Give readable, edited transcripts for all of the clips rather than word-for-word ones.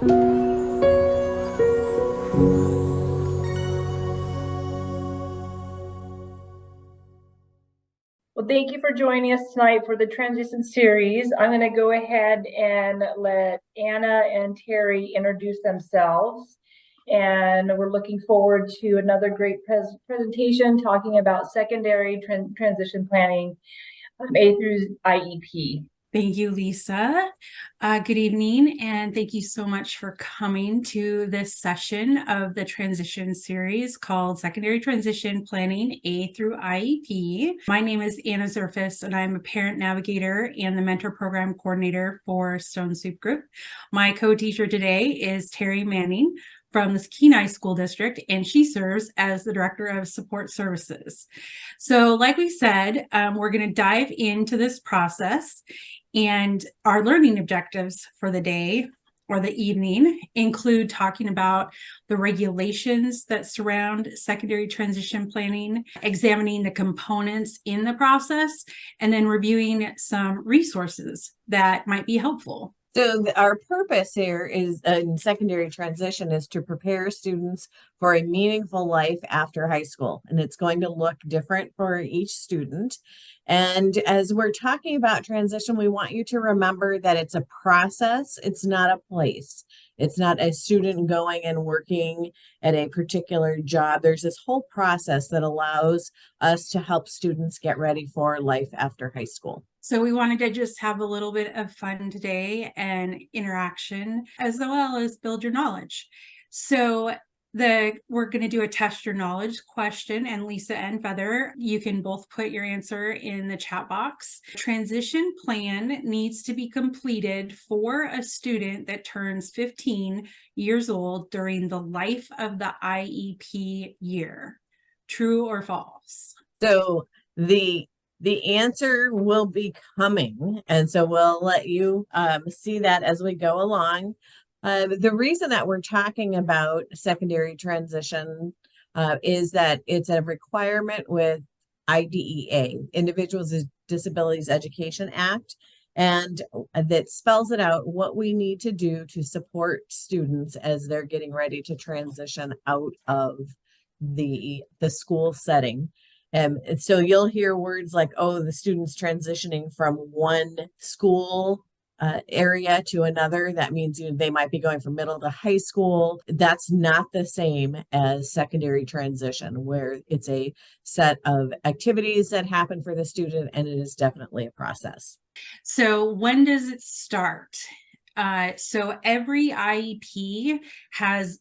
Well, thank you for joining us tonight for the transition series. I'm going to go ahead and let Anna and Terry introduce themselves. And we're looking forward to another great presentation talking about secondary transition planning, A through IEP. Thank you, Lisa. Good evening, and thank you so much for coming to this session of the transition series called Secondary Transition Planning A through IEP. My name is Anna Zierfuss, and I'm a parent navigator and the mentor program coordinator for Stone Soup Group. My co-teacher today is Terry Manning from the Kenai School District, and she serves as the Director of Support Services. So like we said, we're going to dive into this process, and our learning objectives for the day or the evening include talking about the regulations that surround secondary transition planning, examining the components in the process, and then reviewing some resources that might be helpful. So our purpose here is in secondary transition is to prepare students for a meaningful life after high school. And it's going to look different for each student. And as we're talking about transition, we want you to remember that it's a process. It's not a place. It's not a student going and working at a particular job. There's this whole process that allows us to help students get ready for life after high school. So we wanted to just have a little bit of fun today and interaction, as well as build your knowledge. So we're going to do a test your knowledge question, and Lisa and Feather, you can both put your answer in the chat box. Transition plan needs to be completed for a student that turns 15 years old during the life of the IEP year. True or false? So the answer will be coming, and so we'll let you see that as we go along. The reason that we're talking about secondary transition is that it's a requirement with IDEA, Individuals with Disabilities Education Act, and that spells it out what we need to do to support students as they're getting ready to transition out of the school setting. And so you'll hear words like, oh, the student's transitioning from one school area to another. That means they might be going from middle to high school. That's not the same as secondary transition, where it's a set of activities that happen for the student, and it is definitely a process. So when does it start? So every IEP has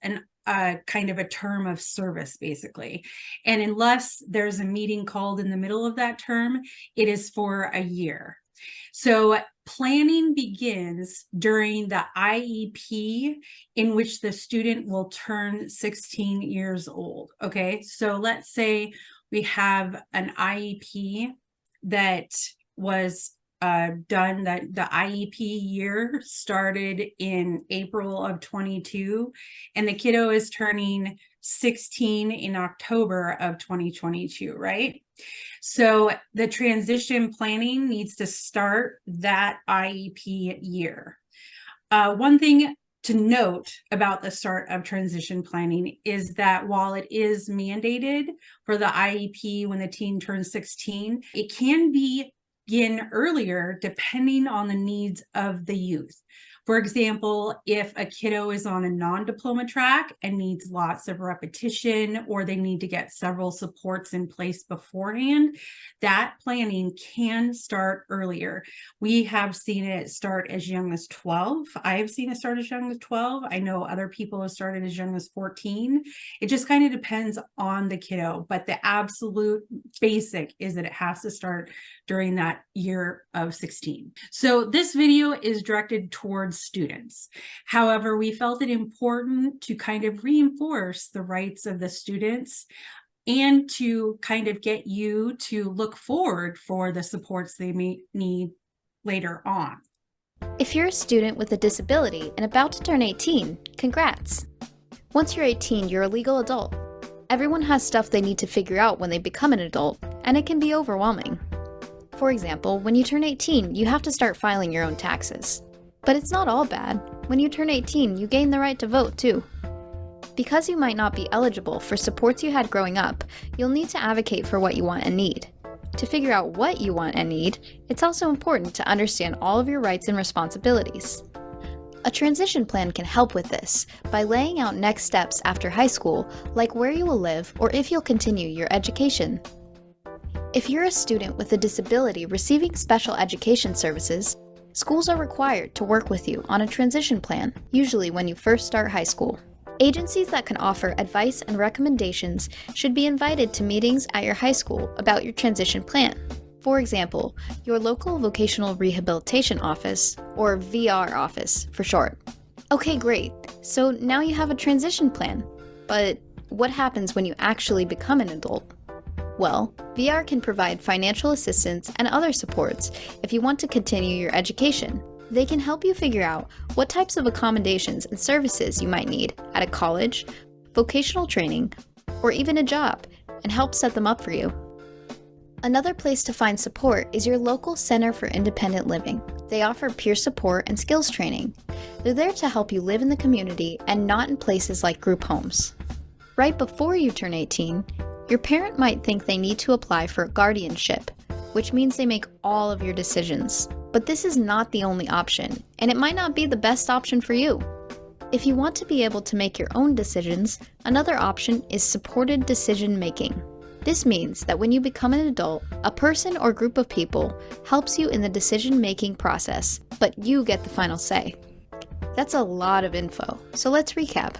kind of a term of service, basically. And unless there's a meeting called in the middle of that term, it is for a year. So planning begins during the IEP in which the student will turn 16 years old. Okay, so let's say we have an IEP that was done, that the IEP year started in April of 22, and the kiddo is turning 16 in October of 2022, right? So the transition planning needs to start that IEP year. One thing to note about the start of transition planning is that while it is mandated for the IEP when the teen turns 16, it can begin earlier depending on the needs of the youth. For example, if a kiddo is on a non-diploma track and needs lots of repetition, or they need to get several supports in place beforehand, that planning can start earlier. We have seen it start as young as 12. I have seen it start as young as 12. I know other people have started as young as 14. It just kind of depends on the kiddo, but the absolute basic is that it has to start during that year of 16. So this video is directed towards students. However, we felt it important to kind of reinforce the rights of the students and to kind of get you to look forward for the supports they may need later on. If you're a student with a disability and about to turn 18, congrats! Once you're 18, you're a legal adult. Everyone has stuff they need to figure out when they become an adult, and it can be overwhelming. For example, when you turn 18, you have to start filing your own taxes. But it's not all bad. When you turn 18, you gain the right to vote too. Because you might not be eligible for supports you had growing up, you'll need to advocate for what you want and need. To figure out what you want and need, it's also important to understand all of your rights and responsibilities. A transition plan can help with this by laying out next steps after high school, like where you will live or if you'll continue your education. If you're a student with a disability receiving special education services, schools are required to work with you on a transition plan, usually when you first start high school. Agencies that can offer advice and recommendations should be invited to meetings at your high school about your transition plan. For example, your local vocational rehabilitation office, or VR office for short. Okay, great. So now you have a transition plan. But what happens when you actually become an adult? Well, VR can provide financial assistance and other supports if you want to continue your education. They can help you figure out what types of accommodations and services you might need at a college, vocational training, or even a job, and help set them up for you. Another place to find support is your local Center for Independent Living. They offer peer support and skills training. They're there to help you live in the community and not in places like group homes. Right before you turn 18, your parent might think they need to apply for a guardianship, which means they make all of your decisions. But this is not the only option, and it might not be the best option for you. If you want to be able to make your own decisions, another option is supported decision making. This means that when you become an adult, a person or group of people helps you in the decision-making process, but you get the final say. That's a lot of info, so let's recap.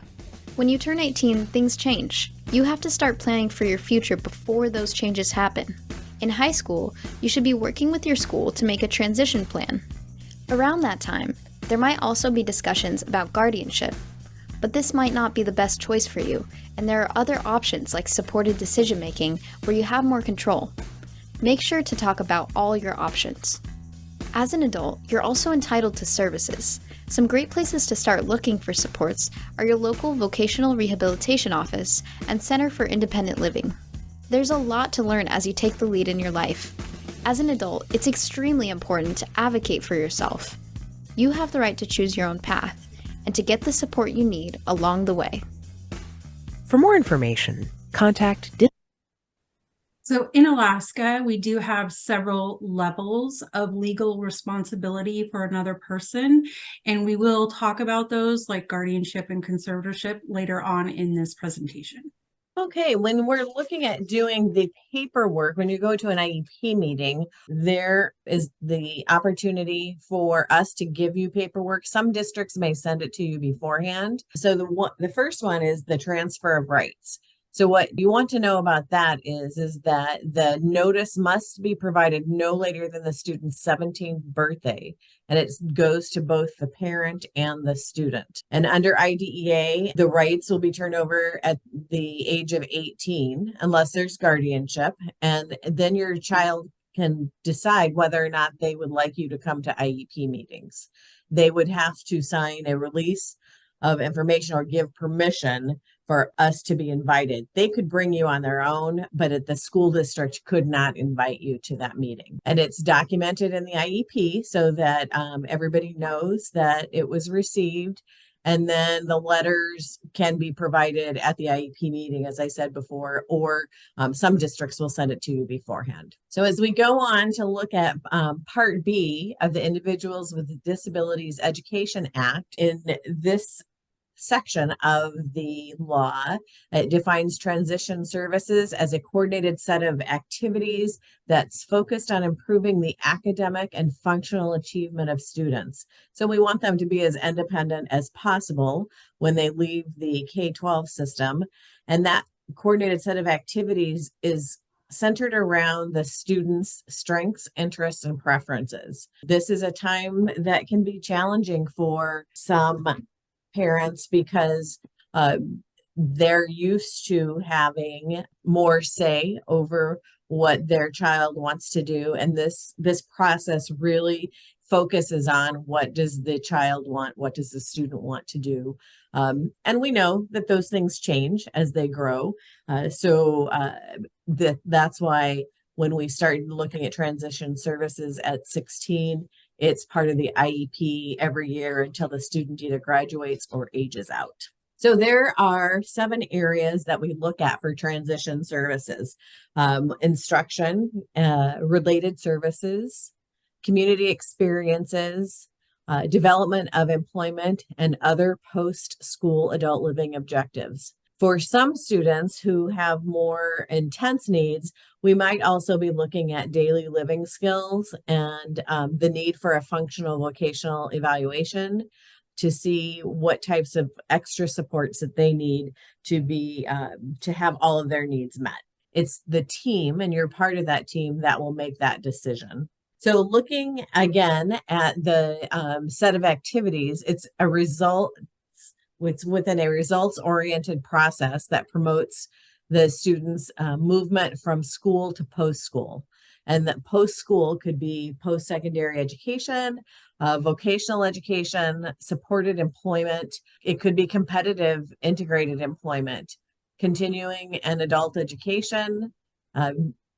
When you turn 18, things change. You have to start planning for your future before those changes happen. In high school, you should be working with your school to make a transition plan. Around that time, there might also be discussions about guardianship. But this might not be the best choice for you, and there are other options like supported decision-making where you have more control. Make sure to talk about all your options. As an adult, you're also entitled to services. Some great places to start looking for supports are your local vocational rehabilitation office and Center for Independent Living. There's a lot to learn as you take the lead in your life. As an adult, it's extremely important to advocate for yourself. You have the right to choose your own path and to get the support you need along the way. For more information, contact So in Alaska, we do have several levels of legal responsibility for another person, and we will talk about those like guardianship and conservatorship later on in this presentation. Okay, when we're looking at doing the paperwork, when you go to an IEP meeting, there is the opportunity for us to give you paperwork. Some districts may send it to you beforehand. So the first one is the transfer of rights. So what you want to know about that is that the notice must be provided no later than the student's 17th birthday. And it goes to both the parent and the student. And under IDEA, the rights will be turned over at the age of 18, unless there's guardianship. And then your child can decide whether or not they would like you to come to IEP meetings. They would have to sign a release of information or give permission for us to be invited. They could bring you on their own, but the school district could not invite you to that meeting. And it's documented in the IEP so that everybody knows that it was received. And then the letters can be provided at the IEP meeting, as I said before, or some districts will send it to you beforehand. So as we go on to look at Part B of the Individuals with Disabilities Education Act, in this section of the law, it defines transition services as a coordinated set of activities that's focused on improving the academic and functional achievement of students. So we want them to be as independent as possible when they leave the K-12 system. And that coordinated set of activities is centered around the students' strengths, interests, and preferences. This is a time that can be challenging for some parents because they're used to having more say over what their child wants to do. And this process really focuses on what does the child want, what does the student want to do. And we know that those things change as they grow. So that's why when we started looking at transition services at 16, It's part of the IEP every year until the student either graduates or ages out. So there are 7 areas that we look at for transition services: instruction, related services, community experiences, development of employment, and other post-school adult living objectives. For some students who have more intense needs, we might also be looking at daily living skills and the need for a functional vocational evaluation to see what types of extra supports that they need to be to have all of their needs met. It's the team, and you're part of that team, that will make that decision. So looking again at the set of activities, it's within a results-oriented process that promotes the students' movement from school to post-school. And that post-school could be post-secondary education, vocational education, supported employment. It could be competitive integrated employment, continuing and adult education,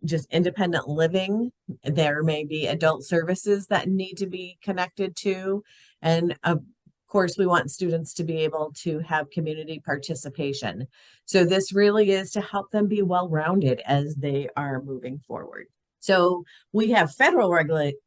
just independent living. There may be adult services that need to be connected to. And of course, we want students to be able to have community participation. So this really is to help them be well-rounded as they are moving forward. So we have federal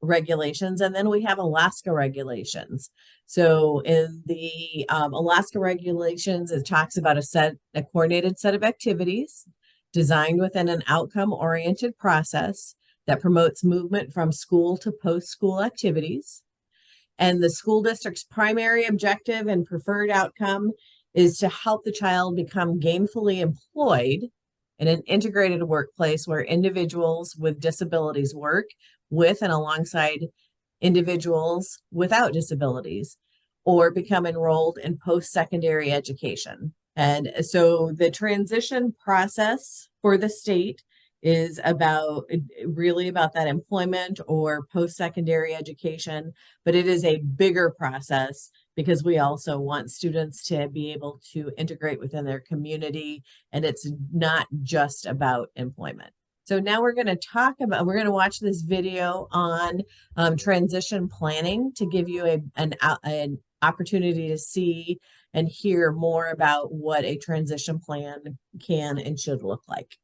regulations, and then we have Alaska regulations. So in the Alaska regulations, it talks about a coordinated set of activities designed within an outcome-oriented process that promotes movement from school to post-school activities. And the school district's primary objective and preferred outcome is to help the child become gainfully employed in an integrated workplace where individuals with disabilities work with and alongside individuals without disabilities, or become enrolled in post-secondary education. And so the transition process for the state is really about that employment or post-secondary education, but it is a bigger process because we also want students to be able to integrate within their community, and it's not just about employment. So now we're going to watch this video on transition planning to give you an opportunity to see and hear more about what a transition plan can and should look like.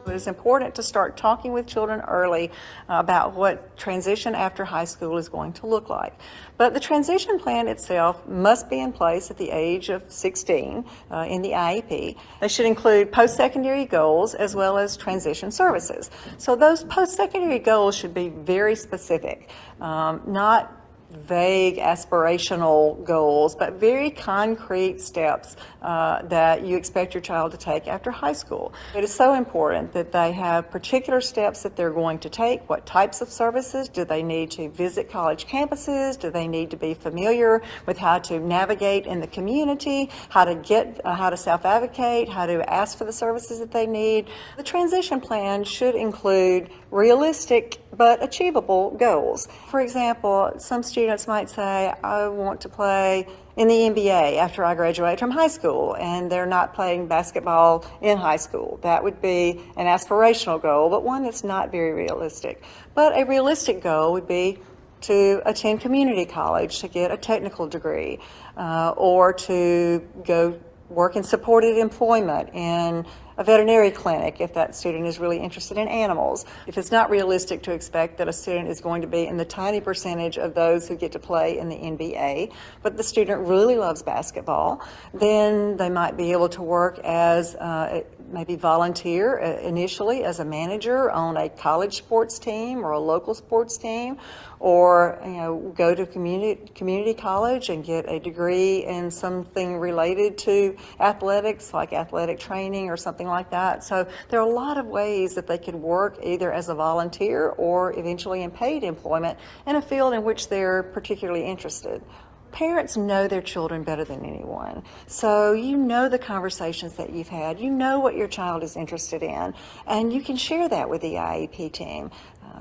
It's important to start talking with children early about what transition after high school is going to look like. But the transition plan itself must be in place at the age of 16 in the IEP. They should include post-secondary goals as well as transition services. So those post-secondary goals should be very specific, not vague aspirational goals, but very concrete steps that you expect your child to take after high school. It is so important that they have particular steps that they're going to take. What types of services? Do they need to visit college campuses? Do they need to be familiar with how to navigate in the community, how to self-advocate, how to ask for the services that they need? The transition plan should include realistic but achievable goals. For example, some students might say, I want to play in the NBA after I graduate from high school, and they're not playing basketball in high school. That would be an aspirational goal, but one that's not very realistic. But a realistic goal would be to attend community college to get a technical degree, or to go work in supported employment in a veterinary clinic if that student is really interested in animals. If it's not realistic to expect that a student is going to be in the tiny percentage of those who get to play in the NBA, but the student really loves basketball, then they might be able to work as maybe volunteer initially as a manager on a college sports team or a local sports team, or go to community college and get a degree in something related to athletics, like athletic training or something like that. So there are a lot of ways that they could work either as a volunteer or eventually in paid employment in a field in which they're particularly interested. Parents know their children better than anyone. So you know the conversations that you've had, you know what your child is interested in, and you can share that with the IEP team.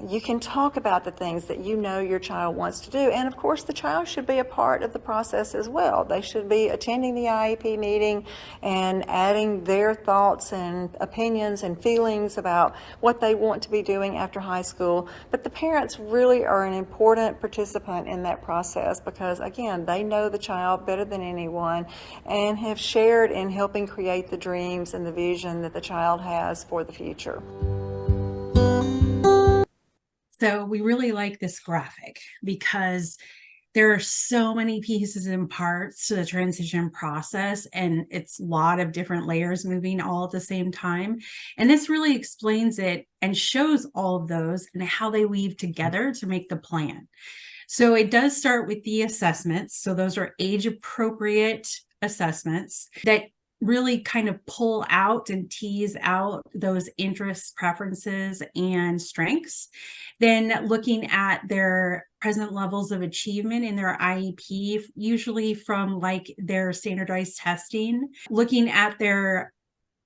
You can talk about the things that you know your child wants to do. And of course, the child should be a part of the process as well. They should be attending the IEP meeting and adding their thoughts and opinions and feelings about what they want to be doing after high school. But the parents really are an important participant in that process because, again, they know the child better than anyone and have shared in helping create the dreams and the vision that the child has for the future. So we really like this graphic because there are so many pieces and parts to the transition process, and it's a lot of different layers moving all at the same time. And this really explains it and shows all of those and how they weave together to make the plan. So it does start with the assessments. So those are age appropriate assessments that really kind of pull out and tease out those interests, preferences, and strengths. Then looking at their present levels of achievement in their IEP, usually from like their standardized testing, looking at their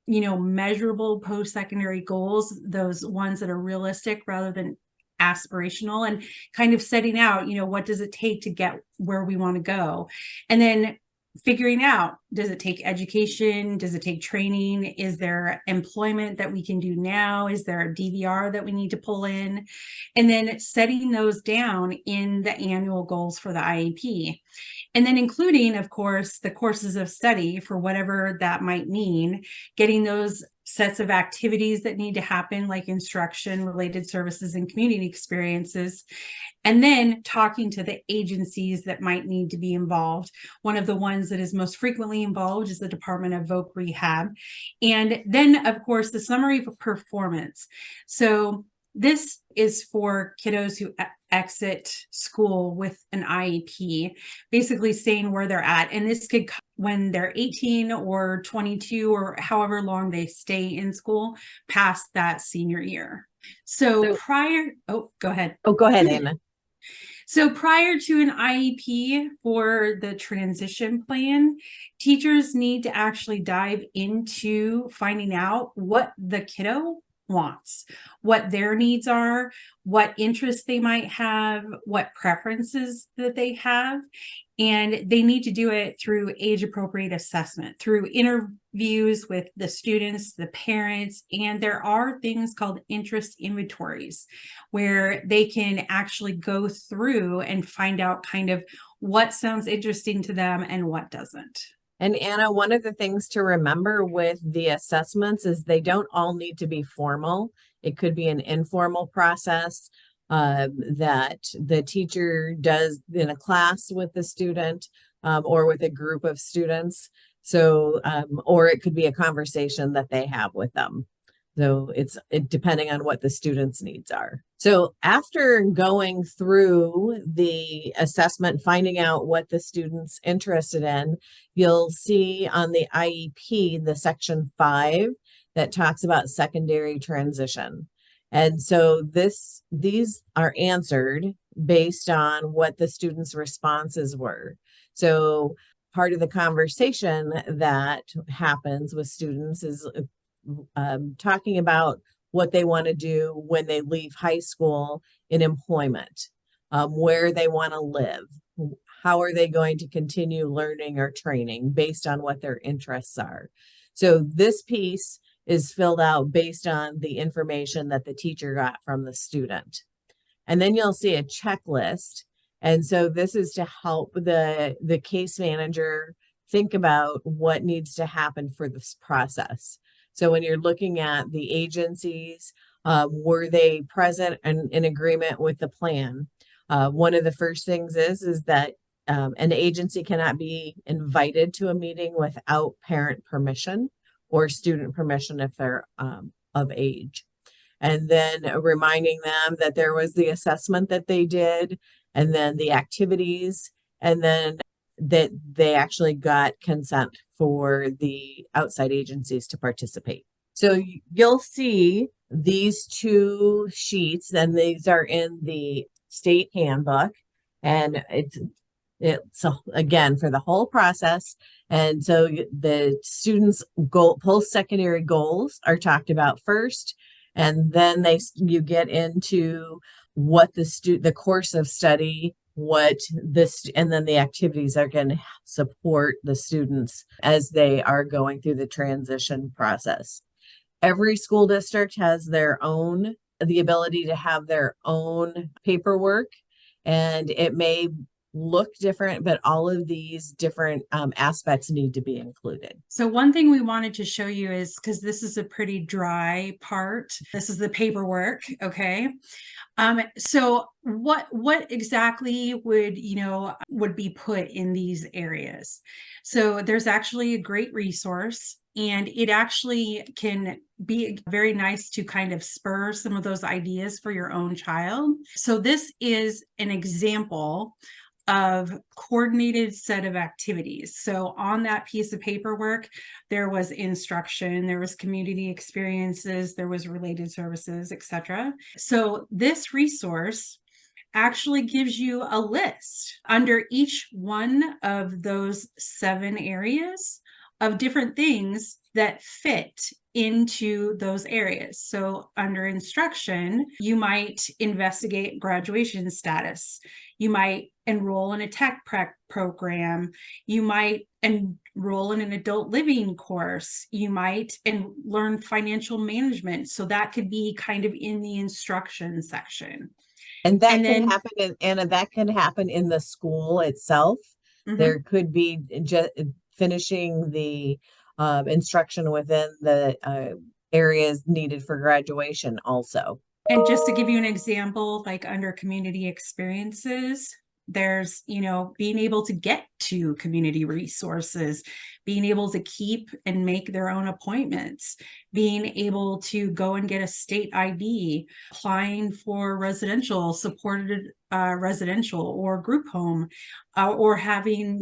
measurable post-secondary goals, those ones that are realistic rather than aspirational, and kind of setting out, what does it take to get where we want to go? And then figuring out, does it take education? Does it take training? Is there employment that we can do now? Is there a DVR that we need to pull in? And then setting those down in the annual goals for the IEP. And then including, of course, the courses of study for whatever that might mean, getting those sets of activities that need to happen, like instruction, related services, and community experiences, and then talking to the agencies that might need to be involved. One of the ones that is most frequently involved is the Department of Voc Rehab. And then, of course, the summary of performance. So this is for kiddos who exit school with an IEP, basically saying where they're at. And this could come when they're 18 or 22 or however long they stay in school past that senior year. So go ahead. Oh, go ahead, Anna. So prior to an IEP for the transition plan, teachers need to actually dive into finding out what the kiddo wants, what their needs are, what interests they might have, what preferences that they have. And they need to do it through age-appropriate assessment, through interviews with the students, the parents, and there are things called interest inventories where they can actually go through and find out kind of what sounds interesting to them and what doesn't. And Anna, one of the things to remember with the assessments is they don't all need to be formal. It could be an informal process that the teacher does in a class with the student or with a group of students. So, or it could be a conversation that they have with them. So it's depending on what the student's needs are. So after going through the assessment, finding out what the student's interested in, you'll see on the IEP, the section 5 that talks about secondary transition. And so these are answered based on what the students' responses were. So part of the conversation that happens with students is talking about what they want to do when they leave high school in employment, where they want to live, how are they going to continue learning or training based on what their interests are. So this piece is filled out based on the information that the teacher got from the student. And then you'll see a checklist. And so this is to help the case manager think about what needs to happen for this process. So when you're looking at the agencies, were they present and in agreement with the plan? One of the first things is that an agency cannot be invited to a meeting without parent permission or student permission if they're of age. And then reminding them that there was the assessment that they did, and then the activities, and then that they actually got consent for the outside agencies to participate. So you'll see these two sheets, and these are in the state handbook, and it's again for the whole process. And so the students' post-secondary goals are talked about first, And then you get into what the course of study, and then the activities are going to support the students as they are going through the transition process. Every school district has the ability to have their own paperwork, and it may look different, but all of these different aspects need to be included. So one thing we wanted to show you is, because this is a pretty dry part, this is the paperwork, okay? So what exactly would be put in these areas? So there's actually a great resource, and it actually can be very nice to kind of spur some of those ideas for your own child. So this is an example of coordinated set of activities. So on that piece of paperwork, there was instruction, there was community experiences, there was related services, etc. So this resource actually gives you a list under each one of those 7 areas of different things that fit into those areas. So under instruction, you might investigate graduation status. You might enroll in a tech prep program. You might enroll in an adult living course. You might learn financial management. So that could be kind of in the instruction section. And that can happen that can happen in the school itself. Mm-hmm. There could be just finishing the instruction within the areas needed for graduation also. And just to give you an example, like under community experiences, there's, being able to get to community resources, being able to keep and make their own appointments, being able to go and get a state ID, applying for supported residential or group home, or having,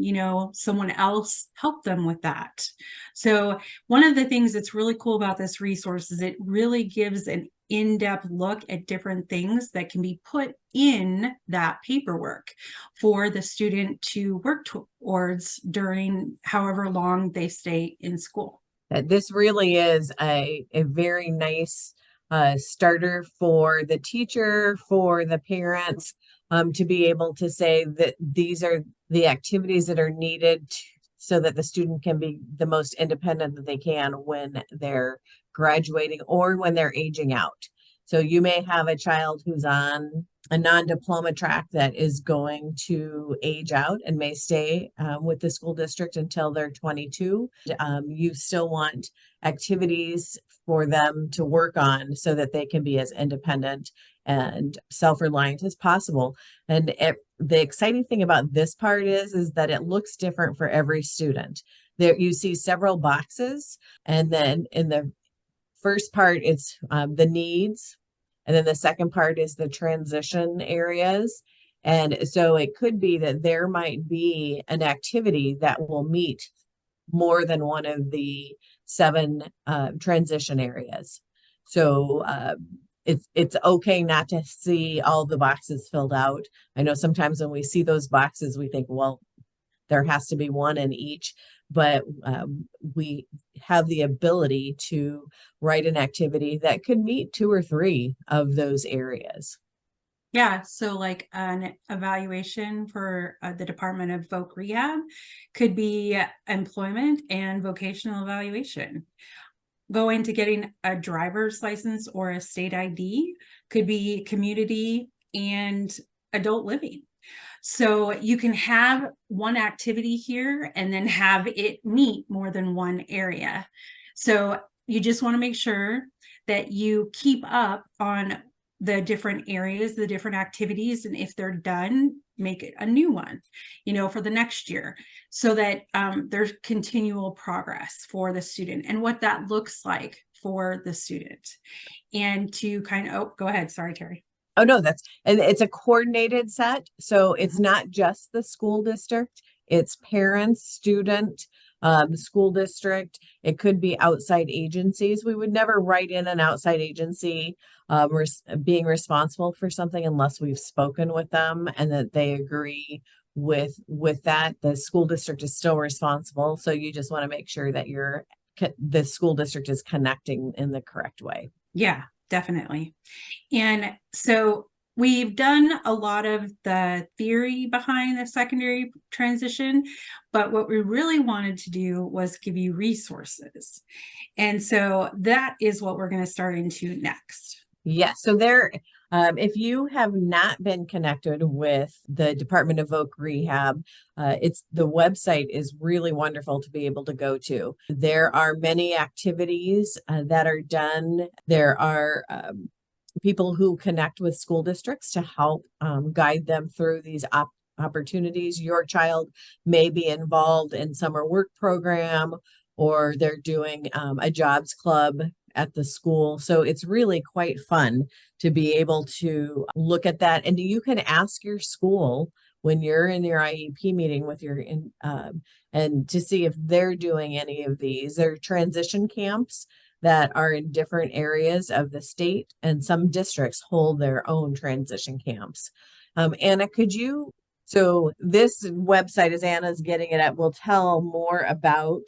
someone else help them with that. So one of the things that's really cool about this resource is it really gives an in-depth look at different things that can be put in that paperwork for the student to work towards during however long they stay in school. This really is a very nice starter for the teacher, for the parents, to be able to say that these are the activities that are needed so that the student can be the most independent that they can when they're graduating or when they're aging out. So you may have a child who's on a non-diploma track that is going to age out and may stay with the school district until they're 22. You still want activities for them to work on so that they can be as independent and self-reliant as possible. And the exciting thing about this part is that it looks different for every student. There you see several boxes, and then in the first part, it's the needs. And then the second part is the transition areas. And so it could be that there might be an activity that will meet more than one of the 7 transition areas. So it's okay not to see all the boxes filled out. I know sometimes when we see those boxes, we think, well, there has to be one in each, but we have the ability to write an activity that could meet 2 or 3 of those areas. Yeah, so like an evaluation for the Department of Voc Rehab could be employment and vocational evaluation. Going to getting a driver's license or a state ID could be community and adult living. So you can have one activity here and then have it meet more than one area. So you just want to make sure that you keep up on the different areas, the different activities, and if they're done, make it a new one, for the next year, so that there's continual progress for the student and what that looks like for the student. And to go ahead. Sorry, Terry. Oh, no, and it's a coordinated set. So it's not just the school district, it's parents, student, school district. It could be outside agencies. We would never write in an outside agency being responsible for something unless we've spoken with them and that they agree with that. The school district is still responsible. So you just want to make sure that the school district is connecting in the correct way. Yeah. definitely. And so we've done a lot of the theory behind the secondary transition, but what we really wanted to do was give you resources. And so that is what we're going to start into next. Yes, so there, if you have not been connected with the Department of Voc Rehab, the website is really wonderful to be able to go to. There are many activities that are done. There are people who connect with school districts to help guide them through these opportunities. Your child may be involved in summer work program, or they're doing a jobs club at the school. So it's really quite fun to be able to look at that. And you can ask your school when you're in your IEP meeting with your, and to see if they're doing any of these. There are transition camps that are in different areas of the state, and some districts hold their own transition camps. Anna, so this website, as Anna's getting it at, will tell more about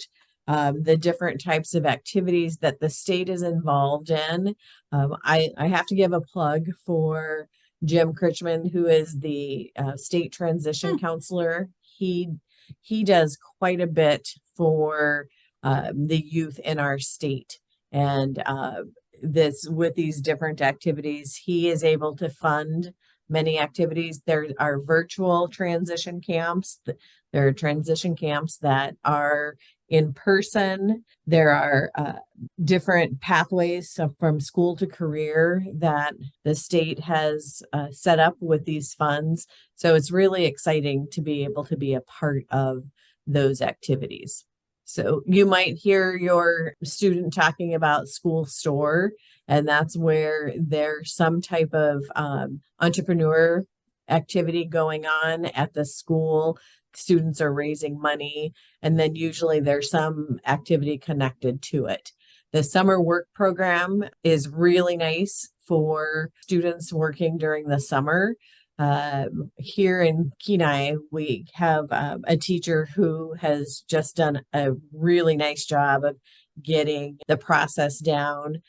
the different types of activities that the state is involved in. I have to give a plug for Jim Critchman, who is the state transition counselor. He does quite a bit for the youth in our state. And with these different activities, he is able to fund many activities. There are virtual transition camps. There are transition camps that are in person. There are different pathways from school to career that the state has set up with these funds. So it's really exciting to be able to be a part of those activities. So you might hear your student talking about school store, and that's where there's some type of entrepreneur activity going on at the school. Students are raising money, and then usually there's some activity connected to it. The summer work program is really nice for students working during the summer. Here in Kenai, we have a teacher who has just done a really nice job of getting the process down,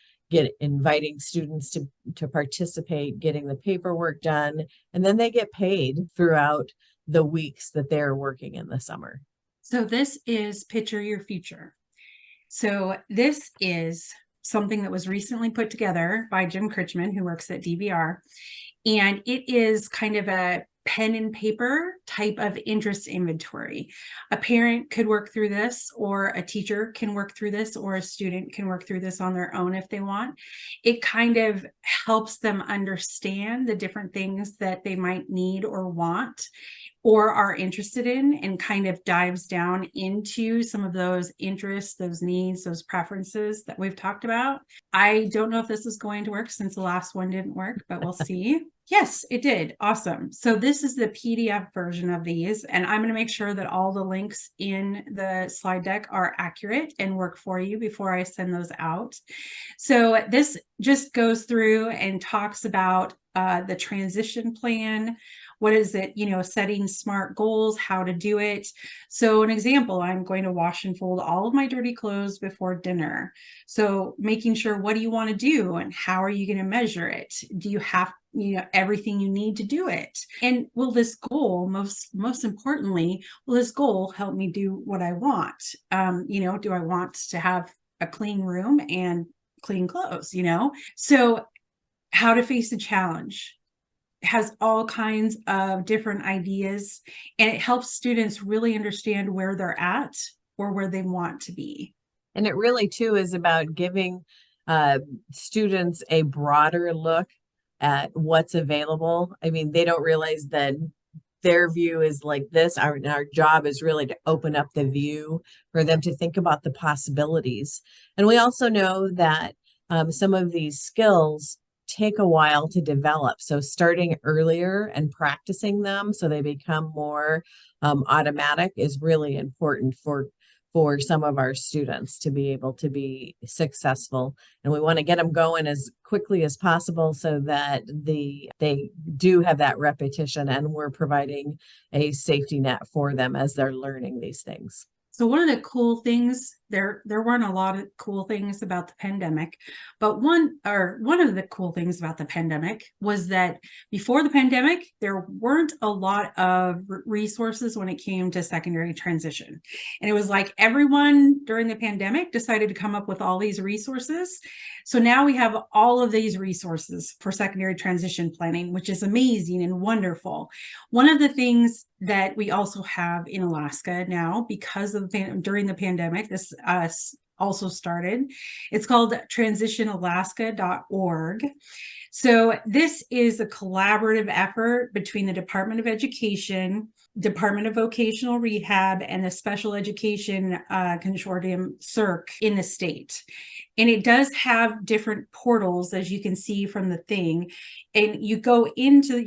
inviting students to participate, getting the paperwork done, and then they get paid throughout the weeks that they're working in the summer. So this is Picture Your Future. So this is something that was recently put together by Jim Critchman, who works at DVR. And it is kind of a pen and paper type of interest inventory. A parent could work through this, or a teacher can work through this, or a student can work through this on their own if they want. It kind of helps them understand the different things that they might need or want or are interested in, and kind of dives down into some of those interests, those needs, those preferences that we've talked about. I don't know if this is going to work since the last one didn't work, but we'll see. Yes, it did. Awesome. So this is the PDF version of these, and I'm going to make sure that all the links in the slide deck are accurate and work for you before I send those out. So this just goes through and talks about the transition plan. What is it, setting SMART goals, how to do it. So an example, I'm going to wash and fold all of my dirty clothes before dinner. So making sure, what do you want to do and how are you going to measure it? Do you have everything you need to do it? And will this goal, most importantly, will this goal help me do what I want? Do I want to have a clean room and clean clothes, So how to face a challenge has all kinds of different ideas, and it helps students really understand where they're at or where they want to be. And it really too is about giving students a broader look at what's available. I mean, they don't realize that their view is like this. Our job is really to open up the view for them to think about the possibilities. And we also know that some of these skills take a while to develop. So starting earlier and practicing them so they become more automatic is really important for some of our students to be able to be successful. And we want to get them going as quickly as possible so that they do have that repetition, and we're providing a safety net for them as they're learning these things. So one of the cool things, there weren't a lot of cool things about the pandemic, but one of the cool things about the pandemic was that before the pandemic, there weren't a lot of resources when it came to secondary transition. And it was like everyone during the pandemic decided to come up with all these resources. So now we have all of these resources for secondary transition planning, which is amazing and wonderful. One of the things that we also have in Alaska now, because of during the pandemic, this also started. It's called transitionalaska.org. So this is a collaborative effort between the Department of Education, Department of Vocational Rehab, and the Special Education Consortium, CERC, in the state. And it does have different portals, as you can see from the thing. And you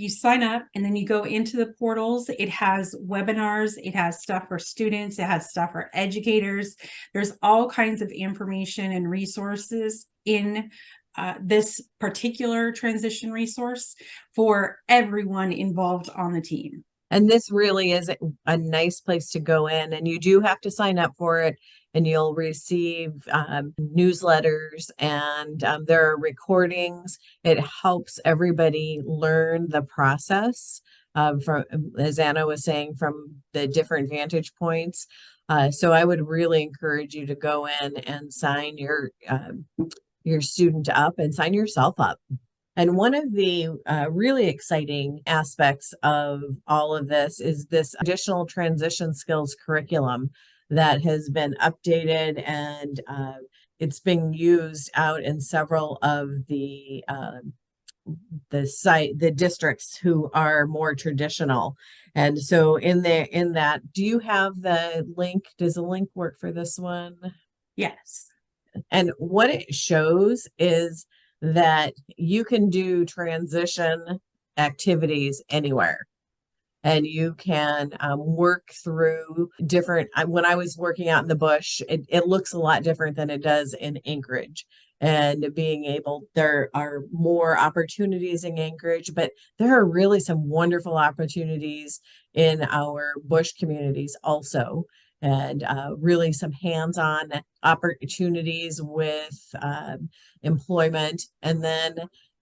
sign up, and then you go into the portals. It has webinars, it has stuff for students, it has stuff for educators. There's all kinds of information and resources in this particular transition resource for everyone involved on the team. And this really is a nice place to go in, and you do have to sign up for it, and you'll receive newsletters, and there are recordings. It helps everybody learn the process from, as Anna was saying, from the different vantage points. So I would really encourage you to go in and sign your student up and sign yourself up. And one of the really exciting aspects of all of this is this additional transition skills curriculum that has been updated, and it's being used out in several of the districts who are more traditional. And so in that, do you have the link? Does the link work for this one? Yes. And what it shows is that you can do transition activities anywhere, and you can work through different. When I was working out in the bush, it looks a lot different than it does in Anchorage. And there are more opportunities in Anchorage, but there are really some wonderful opportunities in our bush communities also. And really some hands-on opportunities with employment. And then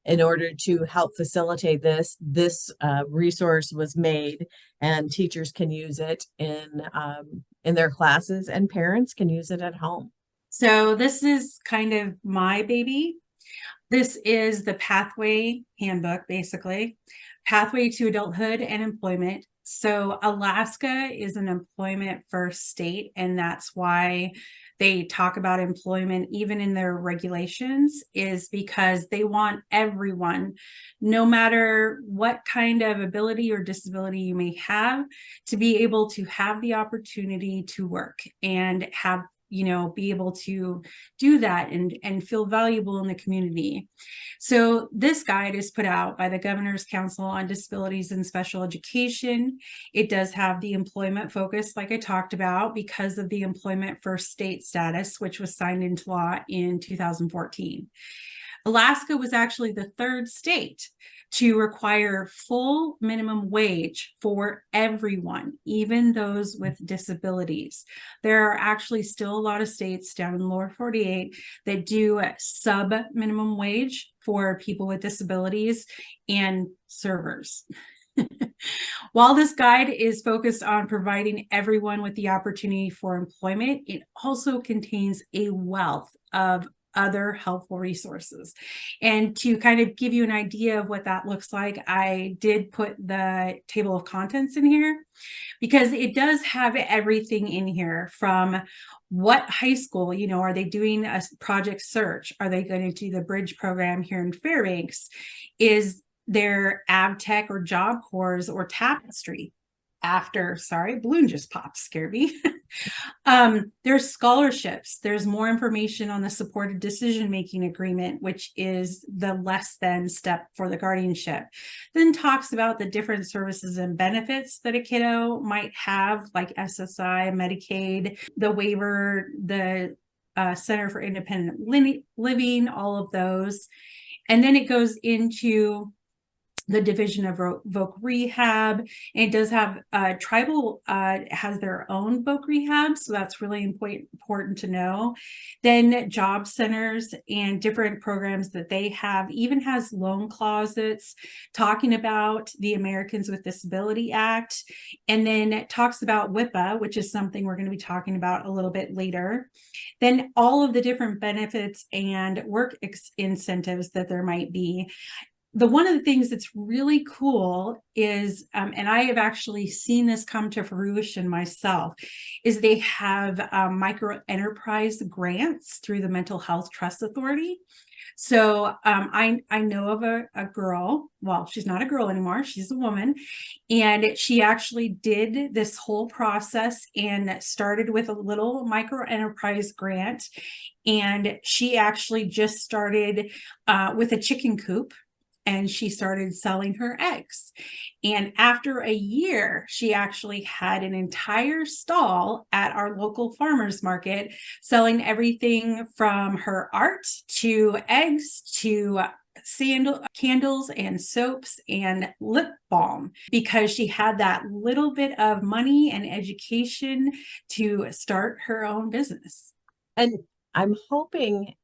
in order to help facilitate this resource was made, and teachers can use it in their classes, and parents can use it at home. So this is kind of my baby. This is the Pathway Handbook, basically. Pathway to Adulthood and Employment. So Alaska is an employment first state, and that's why they talk about employment even in their regulations, is because they want everyone, no matter what kind of ability or disability you may have, to be able to have the opportunity to work and have, be able to do that and feel valuable in the community. So this guide is put out by the Governor's Council on Disabilities and Special Education. It does have the employment focus, like I talked about, because of the employment first state status, which was signed into law in 2014. Alaska was actually the third state to require full minimum wage for everyone, even those with disabilities. There are actually still a lot of states down in the lower 48 that do sub minimum wage for people with disabilities and servers. While this guide is focused on providing everyone with the opportunity for employment, it also contains a wealth of other helpful resources. And to kind of give you an idea of what that looks like, I did put the table of contents in here, because it does have everything in here from what high school, are they doing a project search? Are they going to do the bridge program here in Fairbanks? Is there AvTech or Job Corps or Tapestry? Balloon just popped, scared me. There's scholarships. There's more information on the supported decision-making agreement, which is the less than step for the guardianship. Then talks about the different services and benefits that a kiddo might have, like SSI, Medicaid, the waiver, the Center for Independent Living, all of those. And then it goes into the Division of Voc Rehab. And it does have tribal has their own Voc Rehab, so that's really important to know. Then job centers and different programs that they have, even has loan closets talking about the Americans with Disability Act, and then it talks about WIPA, which is something we're going to be talking about a little bit later. Then all of the different benefits and work incentives that there might be. One of the things that's really cool is, and I have actually seen this come to fruition myself, is they have micro enterprise grants through the Mental Health Trust Authority. So I know of a girl, well, she's not a girl anymore, she's a woman, and she actually did this whole process and started with a little micro enterprise grant. And she actually just started with a chicken coop. And she started selling her eggs. And after a year, she actually had an entire stall at our local farmers market selling everything from her art to eggs to candles and soaps and lip balm, because she had that little bit of money and education to start her own business. And I'm hoping,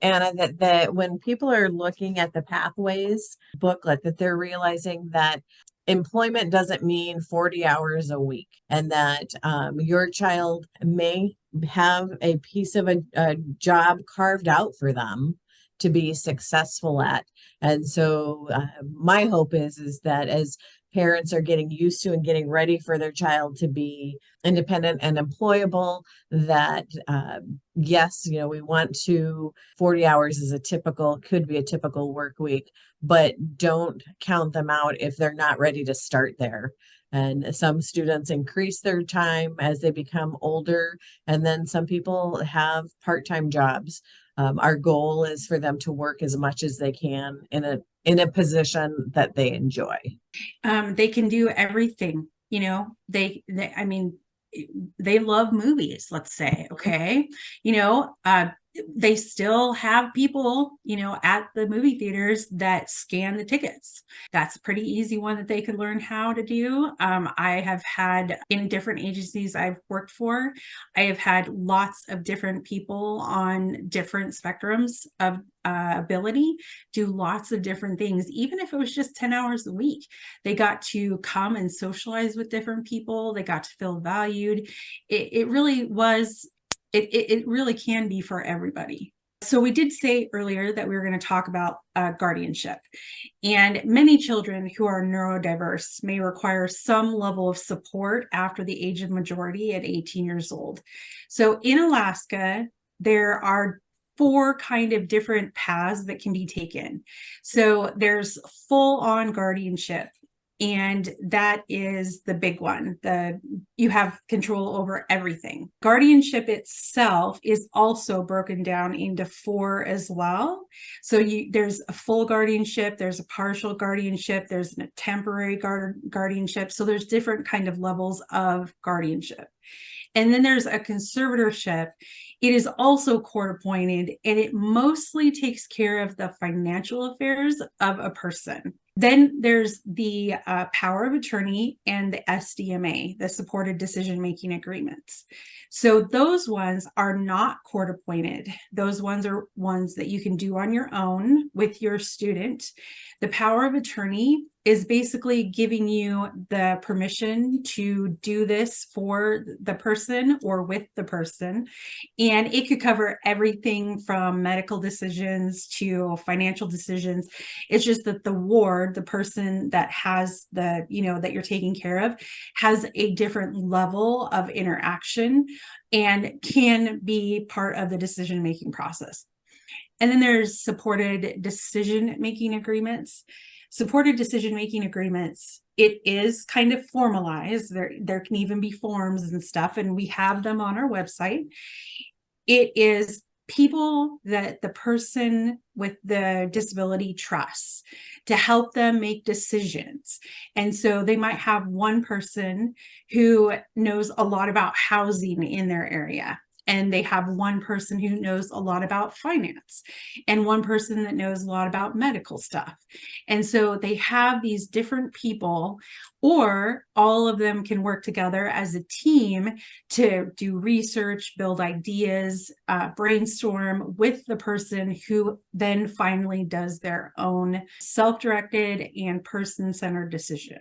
Anna, that when people are looking at the Pathways booklet, that they're realizing that employment doesn't mean 40 hours a week, and that your child may have a piece of a job carved out for them to be successful at. And so my hope is that as parents are getting used to and getting ready for their child to be independent and employable, that yes, we want 40 hours is could be a typical work week, but don't count them out if they're not ready to start there. And some students increase their time as they become older, and then some people have part-time jobs. Our goal is for them to work as much as they can in a position that they enjoy. They can do everything, I mean, they love movies, let's say, okay, they still have people, at the movie theaters that scan the tickets. That's a pretty easy one that they could learn how to do. I have had, in different agencies I've worked for, I have had lots of different people on different spectrums of ability do lots of different things. Even if it was just 10 hours a week, they got to come and socialize with different people. They got to feel valued. It really was, it really can be for everybody. So we did say earlier that we were going to talk about guardianship, and many children who are neurodiverse may require some level of support after the age of majority at 18 years old. So in Alaska, there are 4 kind of different paths that can be taken. So there's full-on guardianship, and that is the big one. You have control over everything. Guardianship itself is also broken down into 4 as well. So there's a full guardianship, there's a partial guardianship, there's a temporary guardianship. So there's different kind of levels of guardianship. And then there's a conservatorship. It is also court appointed, and it mostly takes care of the financial affairs of a person. Then there's the power of attorney and the SDMA, the supported decision-making agreements. So those ones are not court appointed. Those ones are ones that you can do on your own with your student. The power of attorney is basically giving you the permission to do this for the person or with the person. And it could cover everything from medical decisions to financial decisions. It's just that the ward, the person that has that you're taking care of, has a different level of interaction and can be part of the decision-making process. And then there's supported decision-making agreements. Supported decision-making agreements, it is kind of formalized. There can even be forms and stuff, and we have them on our website. It is people that the person with the disability trusts to help them make decisions. And so they might have one person who knows a lot about housing in their area, and they have one person who knows a lot about finance and one person that knows a lot about medical stuff. And so they have these different people, or all of them can work together as a team to do research, build ideas, brainstorm with the person who then finally does their own self-directed and person-centered decision.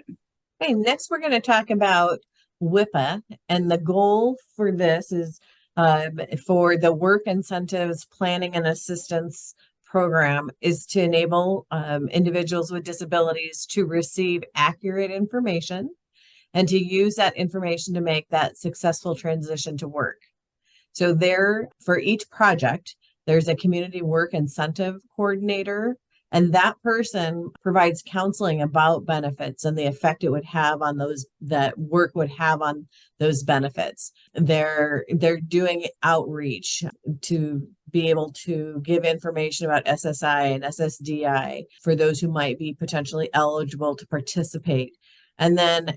Okay, next we're going to talk about WIPA, and the goal for this is for the Work Incentives Planning and Assistance Program is to enable individuals with disabilities to receive accurate information and to use that information to make that successful transition to work. So there, for each project, there's a community work incentive coordinator, and that person provides counseling about benefits and the effect it would have on those, that work would have on those benefits. They're doing outreach to be able to give information about SSI and SSDI for those who might be potentially eligible to participate. And then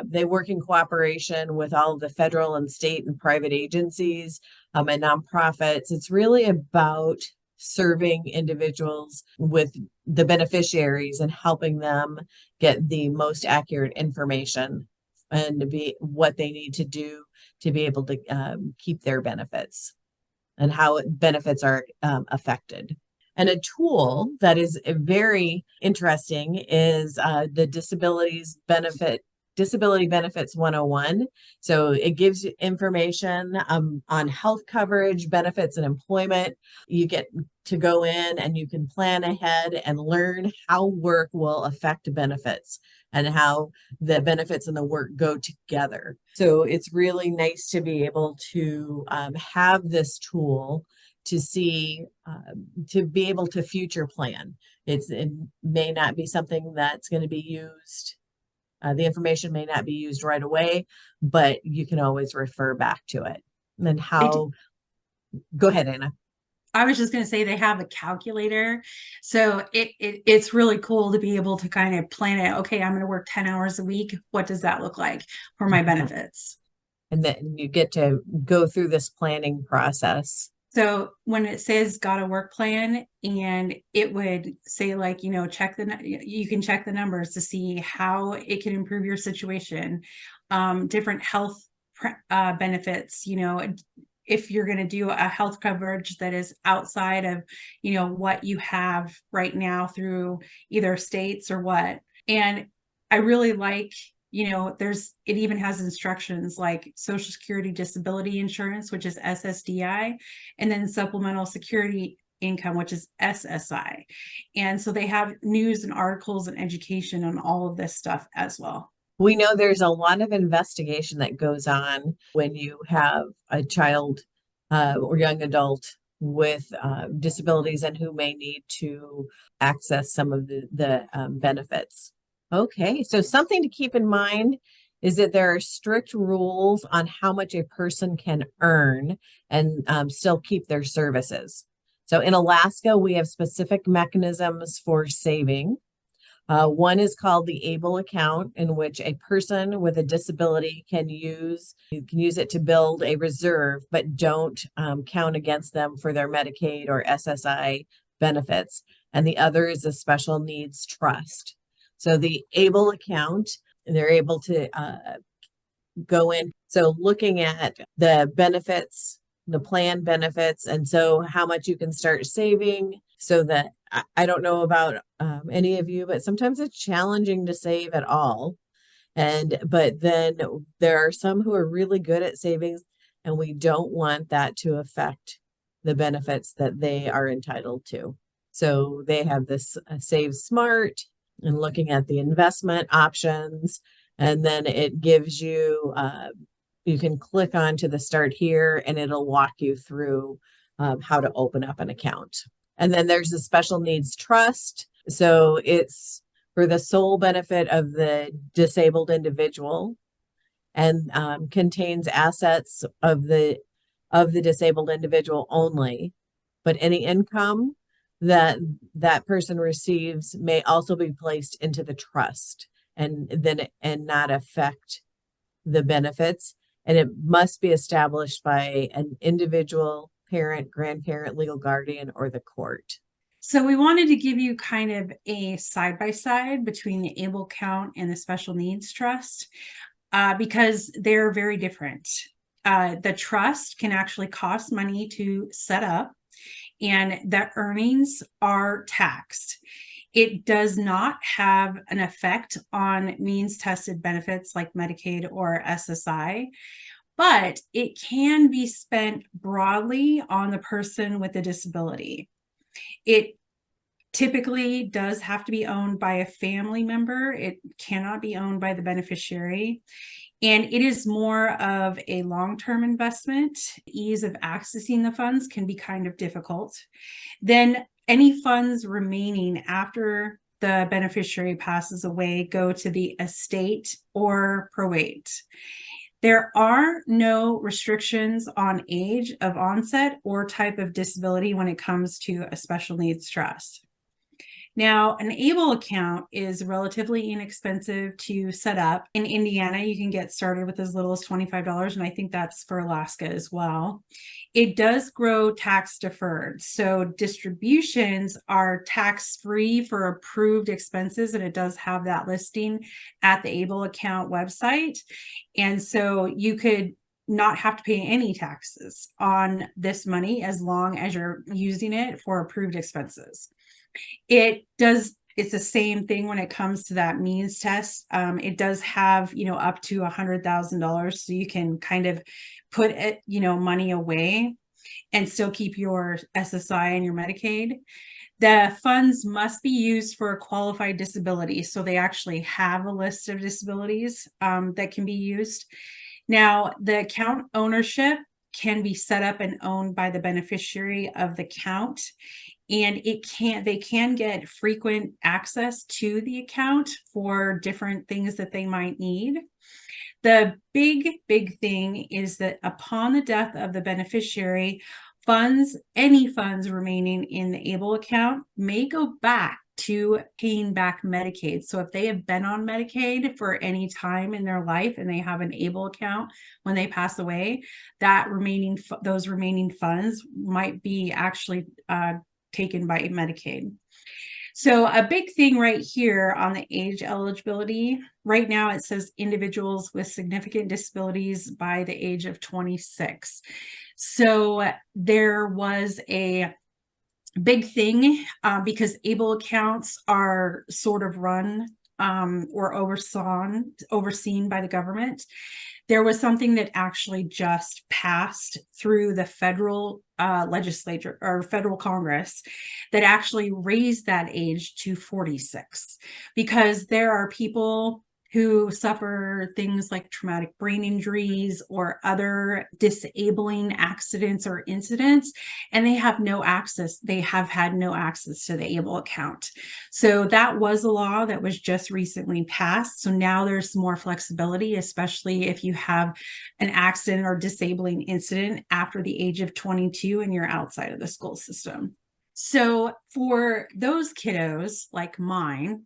they work in cooperation with all of the federal and state and private agencies and nonprofits. It's really about serving individuals with the beneficiaries and helping them get the most accurate information and to be what they need to do to be able to keep their benefits and how benefits are affected. And a tool that is very interesting is the Disability Benefits 101. So it gives you information on health coverage, benefits, and employment. You get to go in and you can plan ahead and learn how work will affect benefits and how the benefits and the work go together. So it's really nice to be able to have this tool to see, to be able to future plan. It may not be something that's going to be used. The information may not be used right away, but you can always refer back to it. And then how, go ahead, Anna. I was just going to say they have a calculator. So it's really cool to be able to kind of plan it. Okay, I'm going to work 10 hours a week. What does that look like for my benefits? And then you get to go through this planning process. So when it says got a work plan, and it would say, like, you know, you can check the numbers to see how it can improve your situation, different health benefits, you know, if you're going to do a health coverage that is outside of, you know, what you have right now through either states or what. And I really like, you know, it even has instructions like Social Security disability insurance, which is SSDI, and then supplemental security income, which is SSI. And so they have news and articles and education on all of this stuff as well. We know there's a lot of investigation that goes on when you have a child or young adult with disabilities and who may need to access some of the benefits. Okay, so something to keep in mind is that there are strict rules on how much a person can earn and still keep their services. So in Alaska, we have specific mechanisms for saving. One is called the ABLE account, in which a person with a disability can use it to build a reserve, but don't count against them for their Medicaid or SSI benefits. And the other is a special needs trust. So the ABLE account, they're able to go in. So looking at the benefits, the plan benefits, and so how much you can start saving, so that I don't know about any of you, but sometimes it's challenging to save at all. But then there are some who are really good at savings, and we don't want that to affect the benefits that they are entitled to. So they have this Save Smart, and looking at the investment options, and then it gives you, you can click on to the Start Here, and it'll walk you through how to open up an account. And then there's a special needs trust. So it's for the sole benefit of the disabled individual, and contains assets of the disabled individual only, but any income that person receives may also be placed into the trust and not affect the benefits. and it must be established by an individual parent, grandparent, legal guardian, or the court. So we wanted to give you kind of a side-by-side between the ABLE account and the Special Needs Trust because they're very different. The trust can actually cost money to set up, and the earnings are taxed. It does not have an effect on means-tested benefits like Medicaid or SSI, but it can be spent broadly on the person with a disability. It typically does have to be owned by a family member. It cannot be owned by the beneficiary. And it is more of a long-term investment. Ease of accessing the funds can be kind of difficult. Then any funds remaining after the beneficiary passes away go to the estate or probate. There are no restrictions on age of onset or type of disability when it comes to a special needs trust. Now, an ABLE account is relatively inexpensive to set up. In Indiana, you can get started with as little as $25, and I think that's for Alaska as well. It does grow tax deferred. So distributions are tax-free for approved expenses, and it does have that listing at the ABLE account website. And so you could not have to pay any taxes on this money as long as you're using it for approved expenses. It's the same thing when it comes to that means test. It does have, up to $100,000. So you can kind of put it, money away and still keep your SSI and your Medicaid. The funds must be used for a qualified disability. So they actually have a list of disabilities that can be used. Now, the account ownership can be set up and owned by the beneficiary of the account. And they can get frequent access to the account for different things that they might need. The big thing is that upon the death of the beneficiary, any funds remaining in the ABLE account may go back to paying back Medicaid. So if they have been on Medicaid for any time in their life and they have an ABLE account when they pass away, those remaining funds might be actually taken by Medicaid. So a big thing right here on the age eligibility, right now it says individuals with significant disabilities by the age of 26. So there was a big thing because ABLE accounts are sort of run or overseen by the government. There was something that actually just passed through the federal legislature or federal Congress that actually raised that age to 46, because there are people who suffer things like traumatic brain injuries or other disabling accidents or incidents, and they have no access. They have had no access to the ABLE account. So that was a law that was just recently passed. So now there's more flexibility, especially if you have an accident or disabling incident after the age of 22 and you're outside of the school system. So for those kiddos like mine,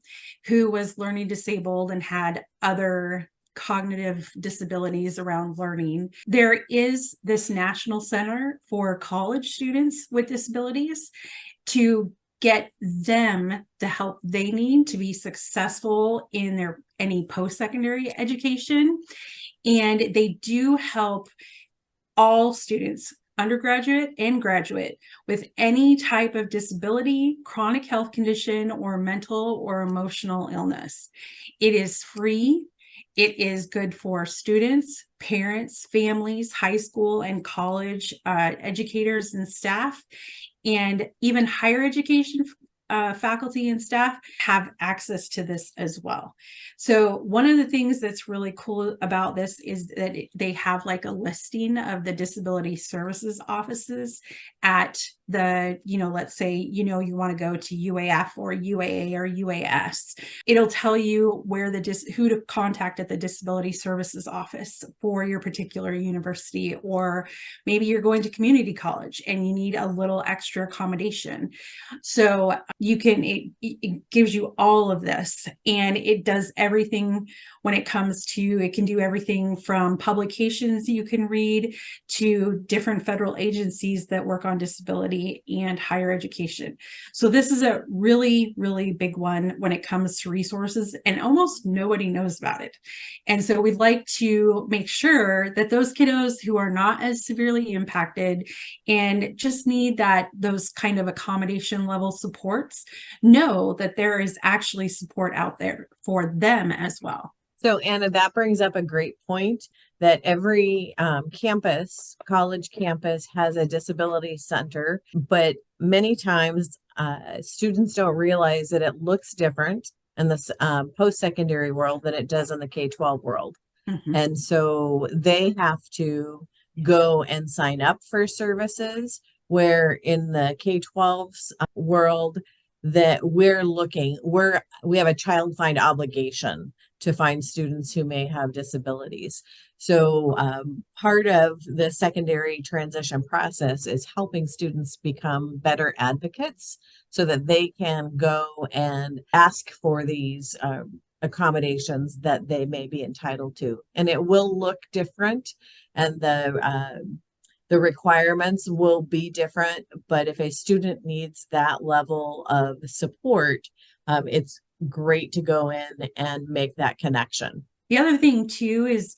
who was learning disabled and had other cognitive disabilities around learning, there is this National Center for College Students with Disabilities to get them the help they need to be successful in any post-secondary education. And they do help all students, undergraduate and graduate, with any type of disability, chronic health condition, or mental or emotional illness. It is free. It is good for students, parents, families, high school and college educators and staff, and even higher education faculty and staff have access to this as well. So one of the things that's really cool about this is that they have like a listing of the disability services offices at the, let's say, you want to go to UAF or UAA or UAS. It'll tell you who to contact at the disability services office for your particular university, or maybe you're going to community college and you need a little extra accommodation. So, it gives you all of this, and it does everything when it comes to, it can do everything from publications you can read to different federal agencies that work on disability and higher education. So this is a really, really big one when it comes to resources, and almost nobody knows about it. And so we'd like to make sure that those kiddos who are not as severely impacted and just need those kind of accommodation level supports, know that there is actually support out there for them as well. So Anna, that brings up a great point, that every campus, college campus, has a disability center, but many times students don't realize that it looks different in the post-secondary world than it does in the K-12 world. Mm-hmm. And so they have to go and sign up for services, where in the K-12 world that we have a child find obligation to find students who may have disabilities. So part of the secondary transition process is helping students become better advocates so that they can go and ask for these accommodations that they may be entitled to. And it will look different, and the requirements will be different, but if a student needs that level of support, it's great to go in and make that connection. The other thing too is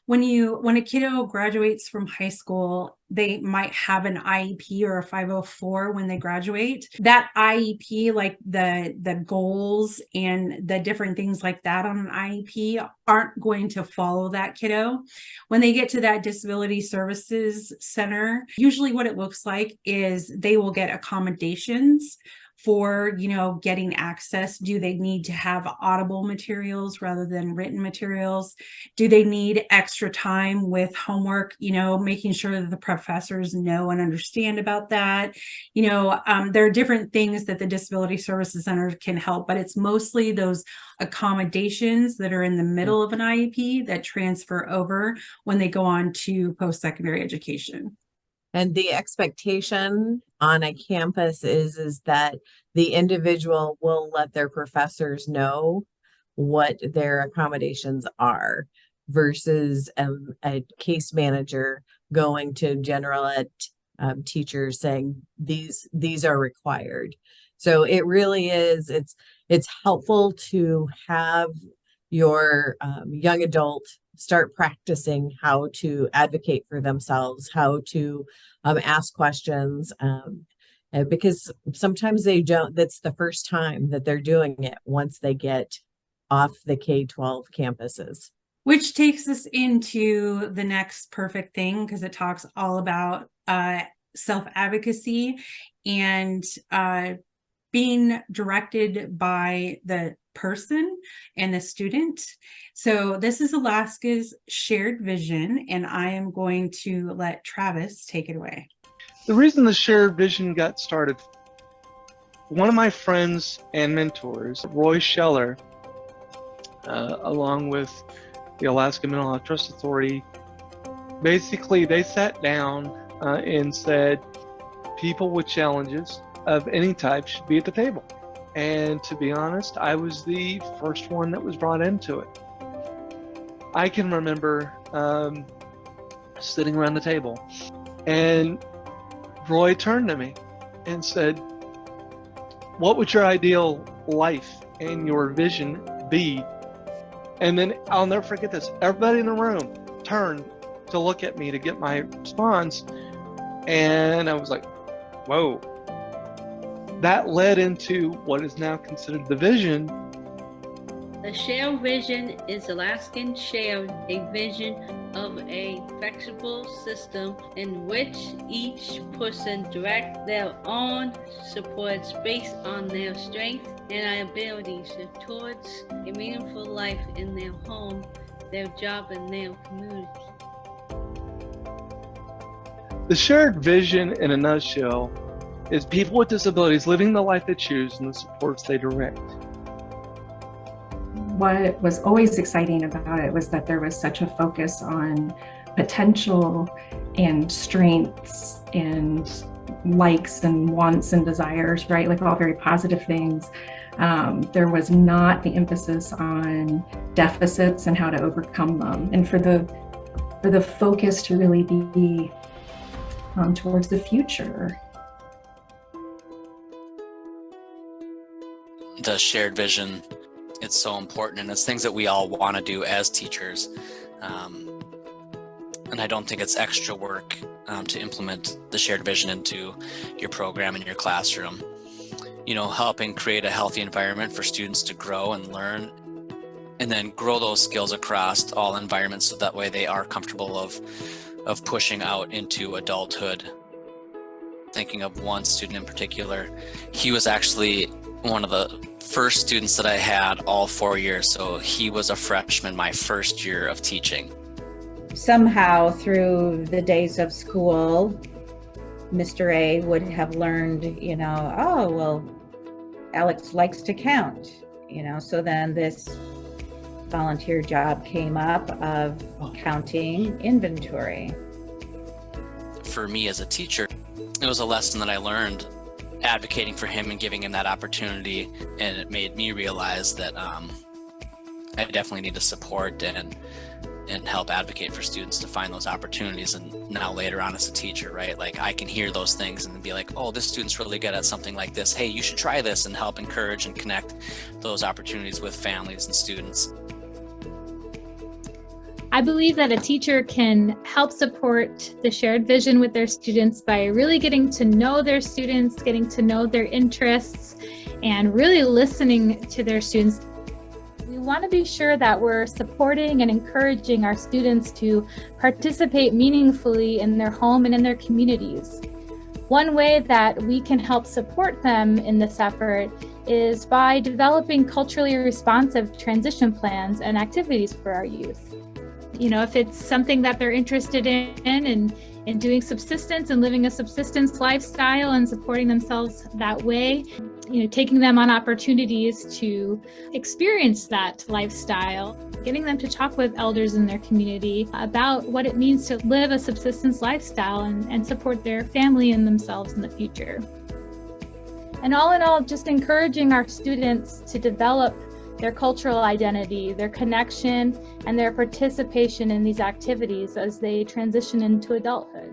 when a kiddo graduates from high school, they might have an IEP or a 504 when they graduate. That IEP, like the goals and the different things like that on an IEP, aren't going to follow that kiddo. When they get to that disability services center, usually what it looks like is they will get accommodations for, getting access. Do they need to have audible materials rather than written materials? Do they need extra time with homework, making sure that the professors know and understand about that? There are different things that the Disability Services Center can help, but it's mostly those accommodations that are in the middle of an IEP that transfer over when they go on to post-secondary education. And the expectation on a campus is that the individual will let their professors know what their accommodations are, versus a case manager going to general ed teachers saying these are required. So it really is, it's helpful to have your young adult start practicing how to advocate for themselves, how to ask questions, because sometimes they don't, that's the first time that they're doing it once they get off the K-12 campuses. Which takes us into the next perfect thing, because it talks all about self-advocacy and being directed by the person and the student. So this is Alaska's shared vision, and I am going to let Travis take it away. The reason the shared vision got started, one of my friends and mentors, Roy Scheller, along with the Alaska Mental Health Trust Authority, basically they sat down and said people with challenges of any type should be at the table. And to be honest, I was the first one that was brought into it. I can remember sitting around the table, and Roy turned to me and said, "What would your ideal life and your vision be?" And then I'll never forget this. Everybody in the room turned to look at me to get my response. And I was like, whoa. That led into what is now considered the vision. The shared vision is Alaskan shared a vision of a flexible system in which each person directs their own supports based on their strengths and abilities towards a meaningful life in their home, their job, and their community. The shared vision, in a nutshell, is people with disabilities living the life they choose and the supports they direct. What was always exciting about it was that there was such a focus on potential and strengths and likes and wants and desires, right? Like all very positive things. There was not the emphasis on deficits and how to overcome them. And for the focus to really be towards the future. The shared vision, it's so important, and it's things that we all want to do as teachers. And I don't think it's extra work to implement the shared vision into your program in your classroom. You know, helping create a healthy environment for students to grow and learn, and then grow those skills across all environments so that way they are comfortable of pushing out into adulthood. Thinking of one student in particular, he was actually one of the first students that I had all 4 years. So he was a freshman my first year of teaching. Somehow through the days of school, Mr. A would have learned, you know, oh, well, Alex likes to count, you know, so then this volunteer job came up of counting inventory. For me as a teacher, it was a lesson that I learned advocating for him and giving him that opportunity, and it made me realize that I definitely need to support and help advocate for students to find those opportunities. And now later on as a teacher, right, like I can hear those things and be like, oh, this student's really good at something like this, hey, you should try this, and help encourage and connect those opportunities with families and students. I believe that a teacher can help support the shared vision with their students by really getting to know their students, getting to know their interests, and really listening to their students. We want to be sure that we're supporting and encouraging our students to participate meaningfully in their home and in their communities. One way that we can help support them in this effort is by developing culturally responsive transition plans and activities for our youth. You know, if it's something that they're interested in and doing subsistence and living a subsistence lifestyle and supporting themselves that way, you know, taking them on opportunities to experience that lifestyle, getting them to talk with elders in their community about what it means to live a subsistence lifestyle and support their family and themselves in the future. And all in all, just encouraging our students to develop their cultural identity, their connection, and their participation in these activities as they transition into adulthood.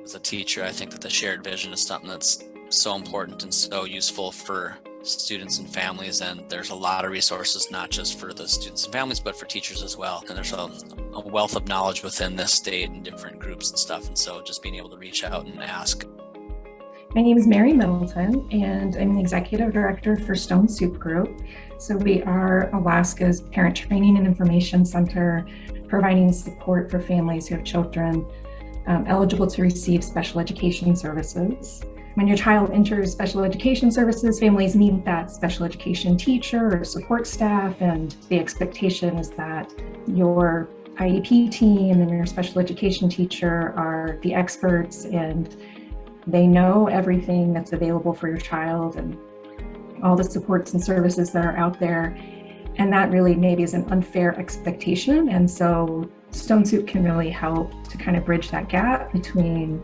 As a teacher, I think that the shared vision is something that's so important and so useful for students and families, and there's a lot of resources, not just for the students and families, but for teachers as well. And there's a wealth of knowledge within this state and different groups and stuff, and so just being able to reach out and ask. My name is Mary Middleton, and I'm the Executive Director for Stone Soup Group. So we are Alaska's Parent Training and Information Center, providing support for families who have children eligible to receive special education services. When your child enters special education services, families meet that special education teacher or support staff, and the expectation is that your IEP team and your special education teacher are the experts, and they know everything that's available for your child and all the supports and services that are out there. And that really maybe is an unfair expectation. And so Stone Soup can really help to kind of bridge that gap between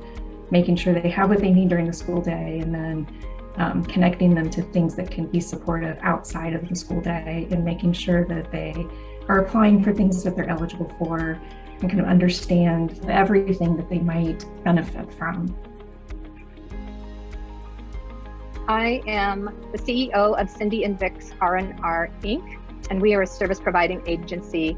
making sure they have what they need during the school day and then connecting them to things that can be supportive outside of the school day, and making sure that they are applying for things that they're eligible for and kind of understand everything that they might benefit from. I am the CEO of Cindy and Vic's R&R Inc., and we are a service providing agency.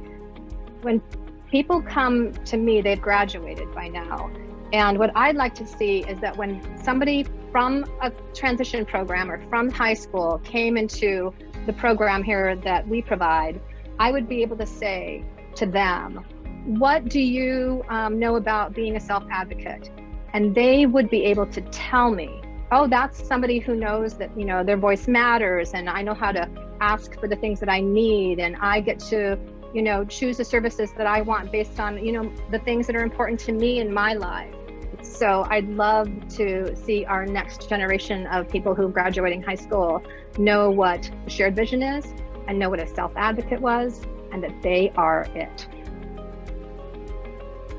When people come to me, they've graduated by now. And what I'd like to see is that when somebody from a transition program or from high school came into the program here that we provide, I would be able to say to them, what do you know about being a self-advocate? And they would be able to tell me, oh, that's somebody who knows that, you know, their voice matters, and I know how to ask for the things that I need, and I get to, you know, choose the services that I want based on, you know, the things that are important to me in my life. So I'd love to see our next generation of people who are graduating high school know what a shared vision is and know what a self-advocate was, and that they are it.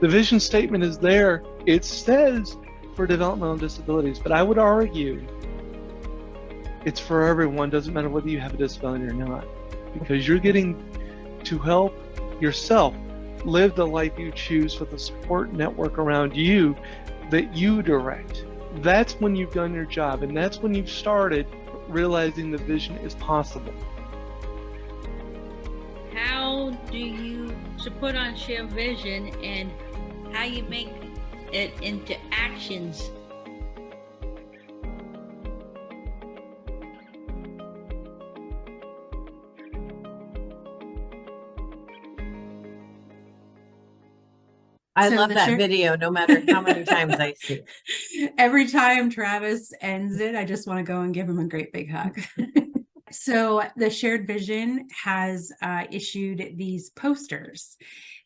The vision statement is there It says for developmental disabilities, but I would argue it's for everyone. Doesn't matter whether you have a disability or not, because you're getting to help yourself live the life you choose with a support network around you that you direct. That's when you've done your job, and that's when you've started realizing the vision is possible. How do you support on shared vision, and how you make it into actions? I So love the that share- video, no matter how many times I see it. Every time Travis ends it, I just want to go and give him a great big hug. So the Shared Vision has issued these posters.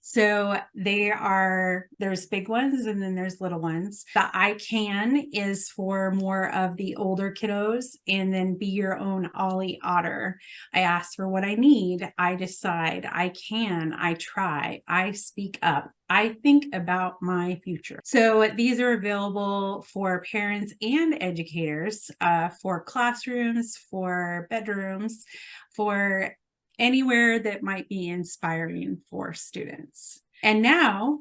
So there's big ones and then there's little ones. The I Can is for more of the older kiddos, and then Be Your Own Ollie Otter. I ask for what I need. I decide. I can. I try. I speak up. I think about my future. So these are available for parents and educators, for classrooms, for bedrooms, for anywhere that might be inspiring for students. And now,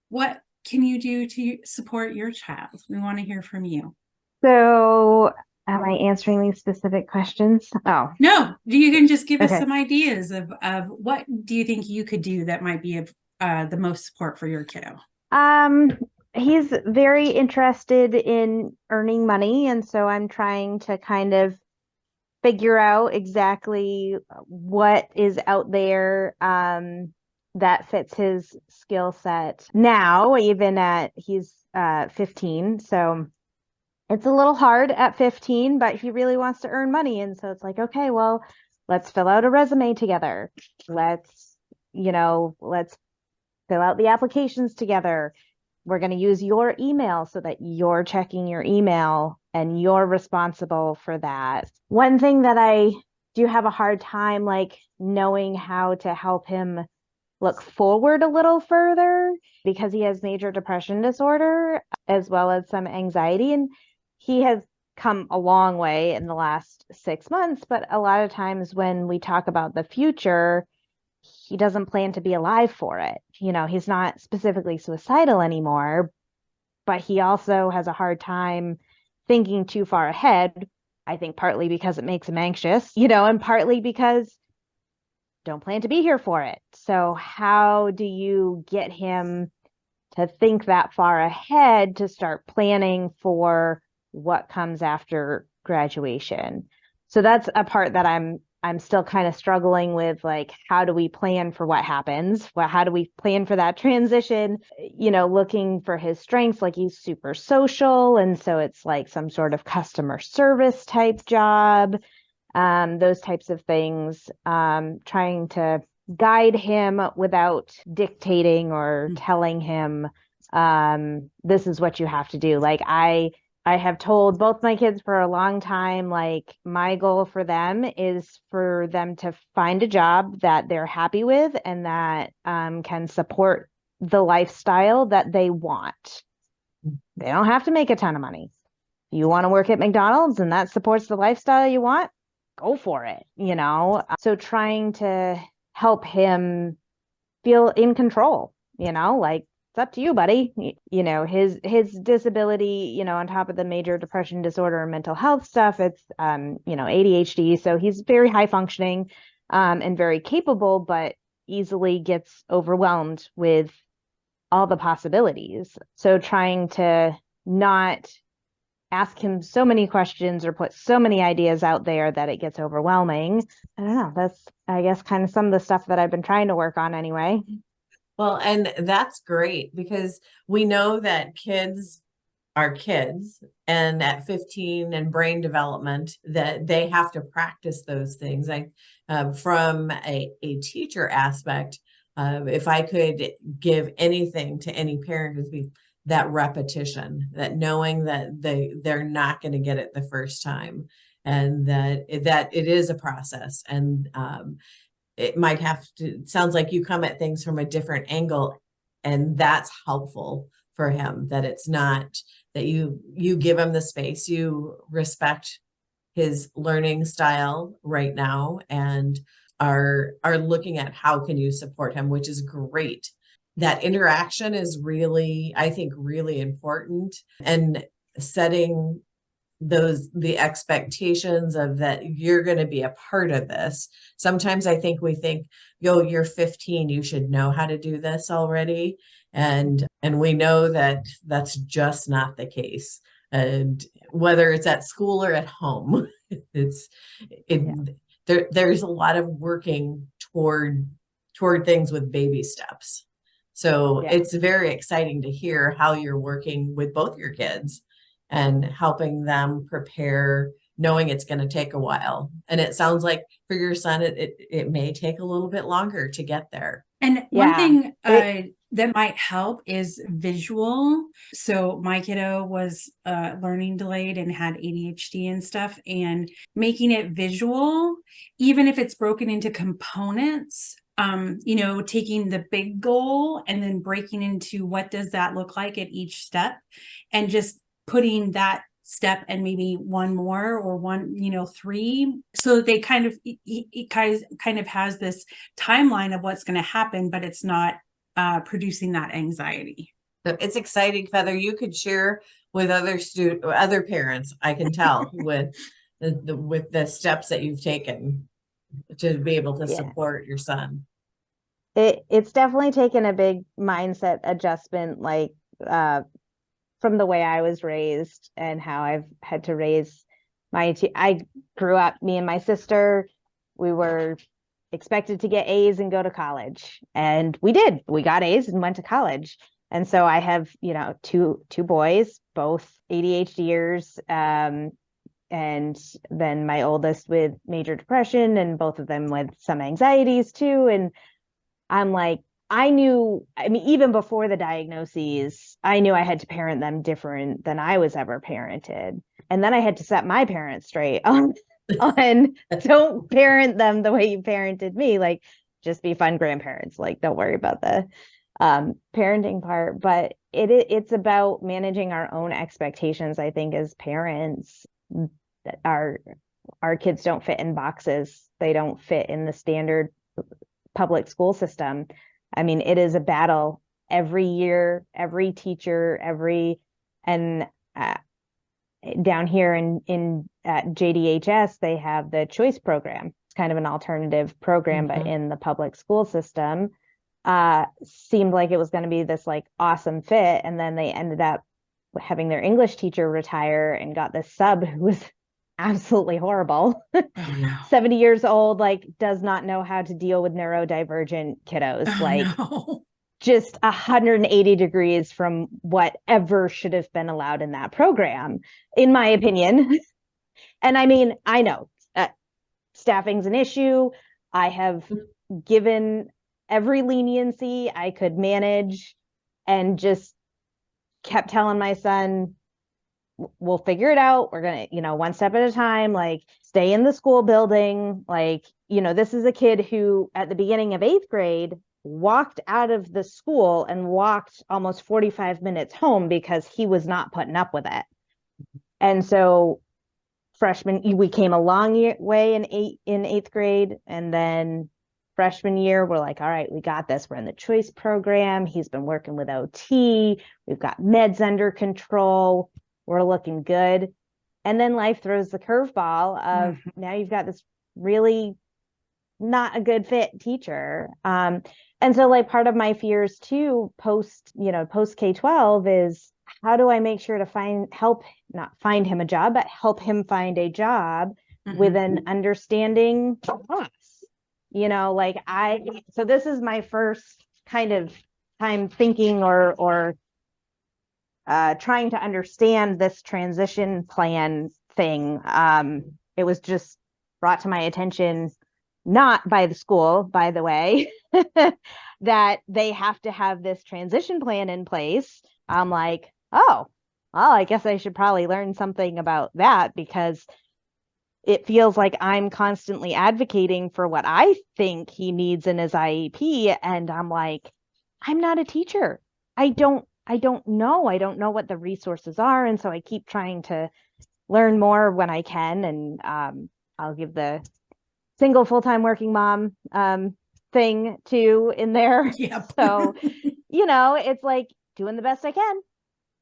what can you do to support your child? We want to hear from you. So, am I answering these specific questions? Oh, no, you can just give us Okay. some ideas of what do you think you could do that might be of the most support for your kiddo. He's very interested in earning money, and so I'm trying to kind of figure out exactly what is out there that fits his skill set now, even he's 15. So it's a little hard at 15, but he really wants to earn money. And so it's like, okay, well, let's fill out a resume together. Let's fill out the applications together. We're going to use your email so that you're checking your email and you're responsible for that. One thing that I do have a hard time knowing how to help him look forward a little further, because he has major depression disorder as well as some anxiety, and he has come a long way in the last 6 months, but a lot of times when we talk about the future, he doesn't plan to be alive for it. He's not specifically suicidal anymore, but he also has a hard time thinking too far ahead. I think partly because it makes him anxious, and partly because don't plan to be here for it. So how do you get him to think that far ahead to start planning for what comes after graduation? So that's a part that I'm still kind of struggling with, how do we plan for what happens? How do we plan for that transition? Looking for his strengths, he's super social. And so it's some sort of customer service type job, those types of things, trying to guide him without dictating or telling him, this is what you have to do. I have told both my kids for a long time, my goal for them is for them to find a job that they're happy with and that can support the lifestyle that they want. They don't have to make a ton of money. You want to work at McDonald's and that supports the lifestyle you want? Go for it, So trying to help him feel in control, it's up to you, buddy. His disability, on top of the major depression disorder and mental health stuff, it's, ADHD. So he's very high functioning and very capable, but easily gets overwhelmed with all the possibilities. So trying to not ask him so many questions or put so many ideas out there that it gets overwhelming. I don't know. That's, I guess, kind of some of the stuff that I've been trying to work on anyway. Well, and that's great because we know that kids are kids, and at 15 and brain development that they have to practice those things. From a teacher aspect, if I could give anything to any parent, it would be that repetition, that knowing that they're not going to get it the first time, and that it is a process, and it might have to, it sounds like you come at things from a different angle, and that's helpful for him, that it's not that you give him the space, you respect his learning style right now, and are looking at how can you support him, which is great. That interaction is really, I think, really important, and setting the expectations of that you're going to be a part of this. Sometimes I think we think, yo, you're 15, you should know how to do this already. And we know that that's just not the case. And whether it's at school or at home, there's a lot of working toward things with baby steps. So it's very exciting to hear how you're working with both your kids and helping them prepare, knowing it's going to take a while. And it sounds like for your son, it may take a little bit longer to get there. And one thing that might help is visual. So my kiddo was learning delayed and had ADHD and stuff, and making it visual, even if it's broken into components, taking the big goal and then breaking into what does that look like at each step, and just putting that step and maybe one more or one, 3, so that they it kind of has this timeline of what's going to happen, but it's not producing that anxiety. It's exciting, Feather. You could share with other parents, I can tell, with the steps that you've taken to be able to support your son. It's definitely taken a big mindset adjustment, like from the way I was raised and how I've had to raise I grew up, me and my sister, we were expected to get A's and go to college. And we did. We got A's and went to college. And so I have, two boys, both ADHDers, and then my oldest with major depression, and both of them with some anxieties too. And I'm like, even before the diagnoses, I knew I had to parent them different than I was ever parented. And then I had to set my parents straight on don't parent them the way you parented me. Like, just be fun grandparents. Like, don't worry about the parenting part. But it's about managing our own expectations, I think, as parents. Our kids don't fit in boxes. They don't fit in the standard public school system. I mean, it is a battle every year, every teacher, down here in at JDHS, they have the choice program. It's kind of an alternative program, but in the public school system, seemed like it was going to be this like awesome fit. And then they ended up having their English teacher retire and got this sub who was absolutely horrible. 70 years old, like does not know how to deal with neurodivergent kiddos. Just 180 degrees from whatever should have been allowed in that program, in my opinion. And I mean, I know staffing's an issue. I have given every leniency I could manage and just kept telling my son, we'll figure it out. We're going to, one step at a time, like stay in the school building. Like, this is a kid who at the beginning of 8th grade walked out of the school and walked almost 45 minutes home because he was not putting up with it. And so we came a long way in 8th grade. And then freshman year, we're like, all right, we got this. We're in the choice program. He's been working with OT. We've got meds under control. We're looking good. And then life throws the curveball of now you've got this really not a good fit teacher. And so like part of my fears too, post K-12 is how do I make sure to not find him a job, but help him find a job with an understanding boss, so this is my first kind of time thinking or trying to understand this transition plan thing. It was just brought to my attention, not by the school, by the way, that they have to have this transition plan in place. I'm like, oh, well, I guess I should probably learn something about that, because it feels like I'm constantly advocating for what I think he needs in his IEP. And I'm like, I'm not a teacher. I don't I don't know. I don't know what the resources are. And so I keep trying to learn more when I can. And I'll give the single full-time working mom thing too in there. Yep. So, it's like doing the best I can.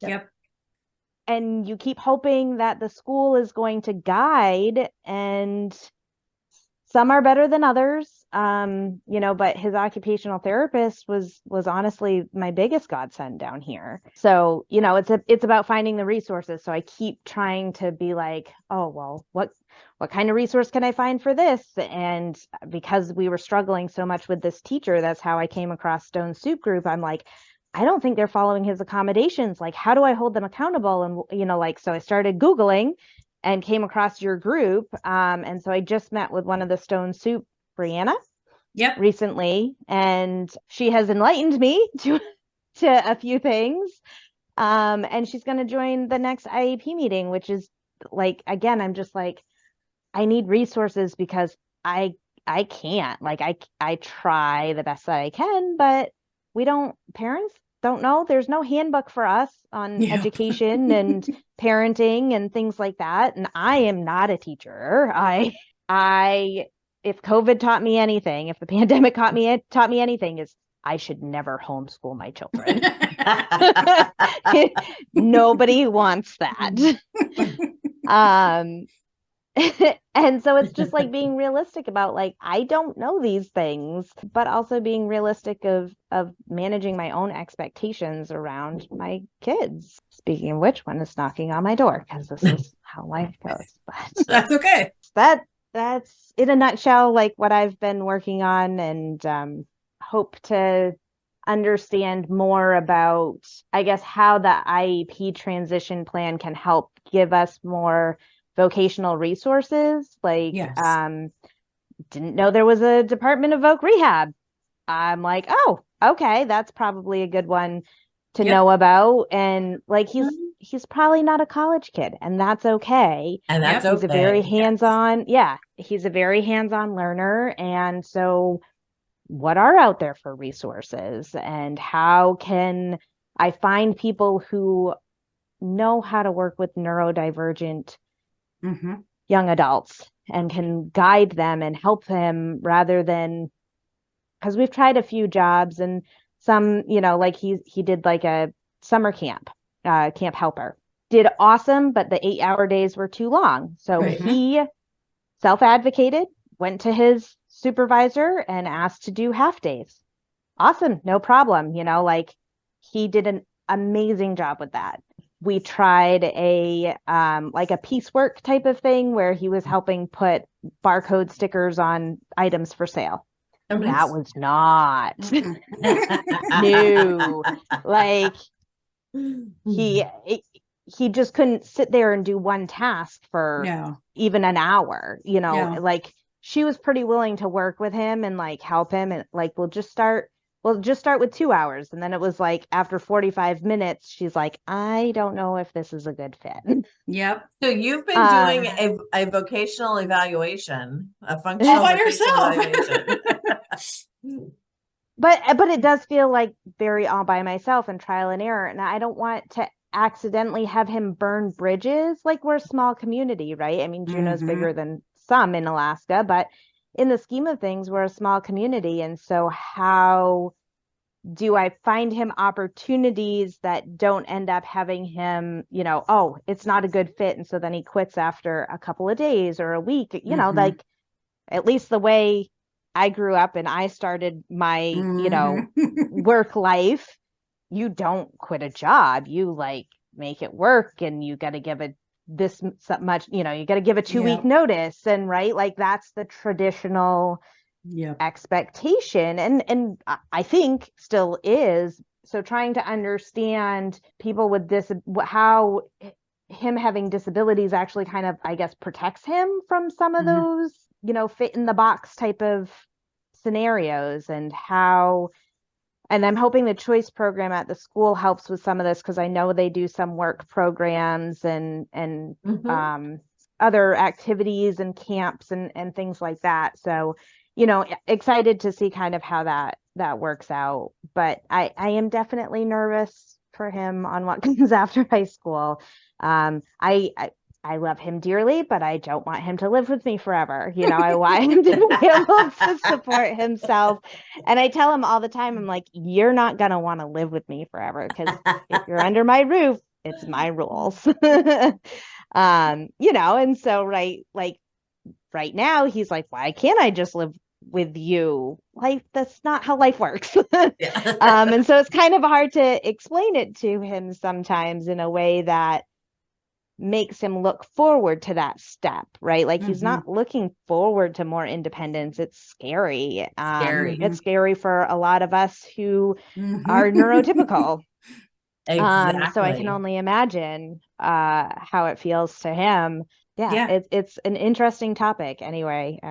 Yep. And you keep hoping that the school is going to guide, and some are better than others. But his occupational therapist was honestly my biggest godsend down here. So, it's about finding the resources. So I keep trying to be like, oh, well, what kind of resource can I find for this? And because we were struggling so much with this teacher, that's how I came across Stone Soup Group. I'm like, I don't think they're following his accommodations. Like, how do I hold them accountable? And, so I started Googling and came across your group. And so I just met with one of the Stone Soup, Brianna, recently, and she has enlightened me to a few things. And she's going to join the next IEP meeting, which is like, again, I'm just like, I need resources because I can't, like, I try the best that I can, but parents don't know. There's no handbook for us on education and parenting and things like that. And I am not a teacher. If COVID taught me anything, if the pandemic taught me anything, is I should never homeschool my children. Nobody wants that. And so it's just like being realistic about, like, I don't know these things, but also being realistic of managing my own expectations around my kids. Speaking of which, one is knocking on my door because this is how life goes. But that's okay. That's in a nutshell, like what I've been working on, and hope to understand more about, I guess, how the IEP transition plan can help give us more vocational resources. Like, didn't know there was a Department of Voc Rehab. I'm like, oh, okay, that's probably a good one to know about. And like, he's probably not a college kid, and that's okay. And that's He's okay. a very hands-on, he's a very hands-on learner. And so what are out there for resources, and how can I find people who know how to work with neurodivergent young adults and can guide them and help them, rather than, because we've tried a few jobs, and some, like he did like a summer camp helper, did awesome, but the 8-hour days were too long. So he self-advocated, went to his supervisor and asked to do half days. Awesome, no problem. Like, he did an amazing job with that. We tried a piecework type of thing where he was helping put barcode stickers on items for sale. Oh, nice. That was not new. Like, he just couldn't sit there and do one task for even an hour. Like, she was pretty willing to work with him and like help him, and like, we'll just start with 2 hours. And then it was like, after 45 minutes, she's like, I don't know if this is a good fit. Yep. So you've been doing a vocational evaluation, a functional by vocational yourself. evaluation. But it does feel like very all by myself and trial and error. And I don't want to accidentally have him burn bridges. Like, we're a small community, right? I mean, Juneau's bigger than some in Alaska, but in the scheme of things, we're a small community. And so how do I find him opportunities that don't end up having him, oh, it's not a good fit, and so then he quits after a couple of days or a week, like, at least the way I grew up and I started my, work life, you don't quit a job. You like make it work, and you got to give it this much, you got to give a 2-week notice, and right, like, that's the traditional expectation, and I think still is. So trying to understand people with this, how him having disabilities actually kind of, I guess, protects him from some of those, fit in the box type of scenarios, and how. And I'm hoping the choice program at the school helps with some of this, because I know they do some work programs and other activities and camps and things like that. So, excited to see kind of how that works out. But I am definitely nervous for him on what comes after high school. I love him dearly, but I don't want him to live with me forever. You know, I want him to be able to support himself. And I tell him all the time, I'm like, you're not going to want to live with me forever, because if you're under my roof, it's my rules. You know, and so right now he's like, why can't I just live with you? Life, that's not how life works. And so it's kind of hard to explain it to him sometimes in a way that makes him look forward to that step, right? Like he's not looking forward to more independence. It's scary. It's scary for a lot of us who are neurotypical. Exactly. So I can only imagine how it feels to him. Yeah. It's an interesting topic. Anyway,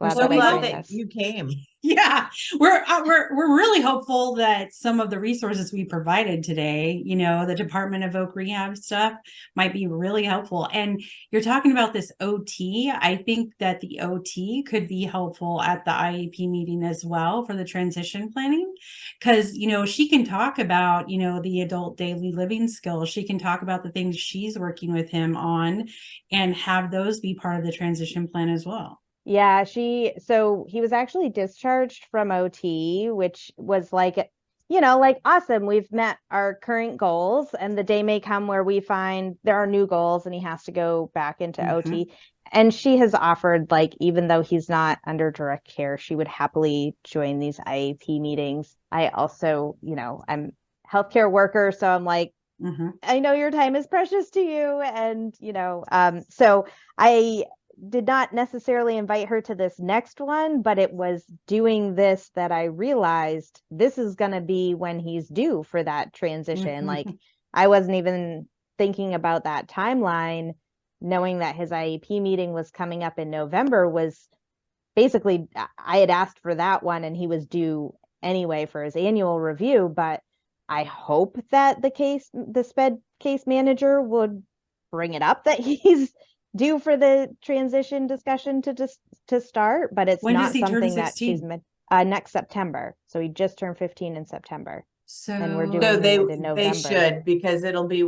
We're so glad that you came. Yeah, we're really hopeful that some of the resources we provided today, you know, the Department of Voc Rehab stuff might be really helpful. And you're talking about this OT. I think that the OT could be helpful at the IEP meeting as well for the transition planning, because, you know, she can talk about, you know, the adult daily living skills. She can talk about the things she's working with him on and have those be part of the transition plan as well. Yeah, so he was actually discharged from OT, which was like, you know, like, awesome. We've met our current goals, and the day may come where we find there are new goals and he has to go back into OT. And she has offered, like, even though he's not under direct care, she would happily join these IEP meetings. I also, you know, I'm a healthcare worker, so I'm like, I know your time is precious to you. And, you know, so I did not necessarily invite her to this next one, but it was doing this that I realized this is going to be when he's due for that transition. Like, I wasn't even thinking about that timeline. Knowing that his IEP meeting was coming up in November was basically, I had asked for that one and he was due anyway for his annual review. But I hope that the SPED case manager would bring it up that he's due for the transition discussion to start, but it's not something that she's next September. So he just turned 15 in September. So, and we're doing it in November. They should, because it'll be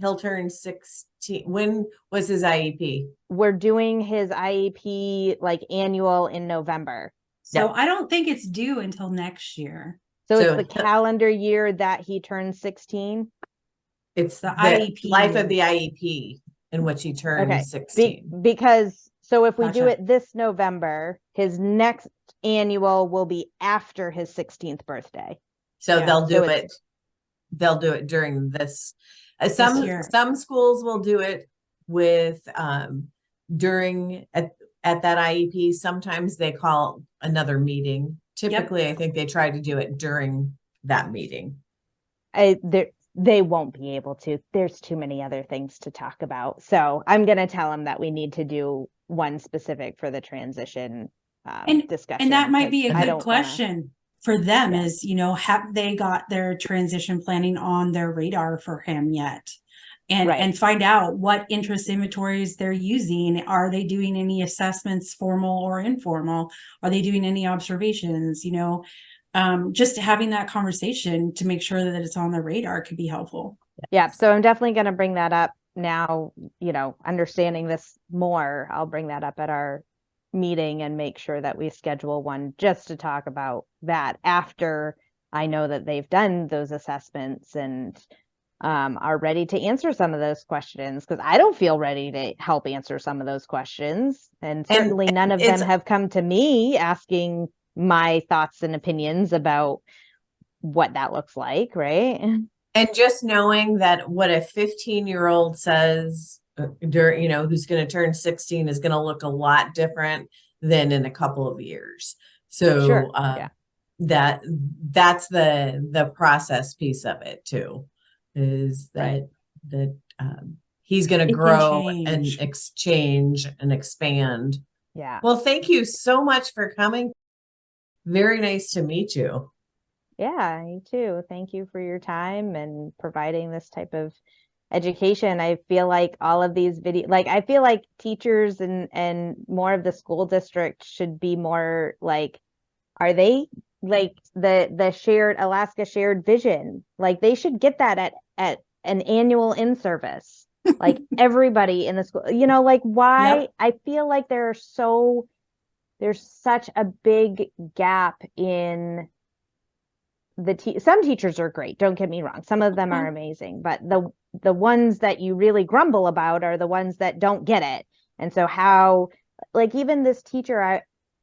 he'll turn 16. When was his IEP? We're doing his IEP like annual in November. So I don't think it's due until next year. So it's the calendar year that he turns 16. It's the IEP, life of the IEP. In which he turned 16. Because so if we do it this November, his next annual will be after his 16th birthday. So they'll do it during this. Some schools will do it with during at that IEP. Sometimes they call another meeting. Typically, I think they try to do it during that meeting. They won't be able to. There's too many other things to talk about. So I'm going to tell them that we need to do one specific for the transition discussion. And that might be a good question for them is, you know, have they got their transition planning on their radar for him yet? And find out what interest inventories they're using. Are they doing any assessments, formal or informal? Are they doing any observations? You know, just having that conversation to make sure that it's on the radar could be helpful. Yeah. So I'm definitely going to bring that up now, you know, understanding this more. I'll bring that up at our meeting and make sure that we schedule one just to talk about that after I know that they've done those assessments and are ready to answer some of those questions, because I don't feel ready to help answer some of those questions. And certainly none of them have come to me asking my thoughts and opinions about what that looks like, right? And just knowing that what a 15-year-old says during, you know, who's going to turn 16 is going to look a lot different than in a couple of years. So that's the process piece of it too, is that he's going to grow and exchange and expand. Yeah. Well, thank you so much for coming. Very nice to meet you. Yeah, you too. Thank you for your time and providing this type of education. I feel like all of these I feel like teachers and more of the school district should be more like, are they like the shared Alaska shared vision. Like they should get that at an annual in-service. Like everybody in the school, like why? Yep. I feel like there's such a big gap in some teachers are great, don't get me wrong. Some of them are amazing, but the ones that you really grumble about are the ones that don't get it. And so how, like even this teacher,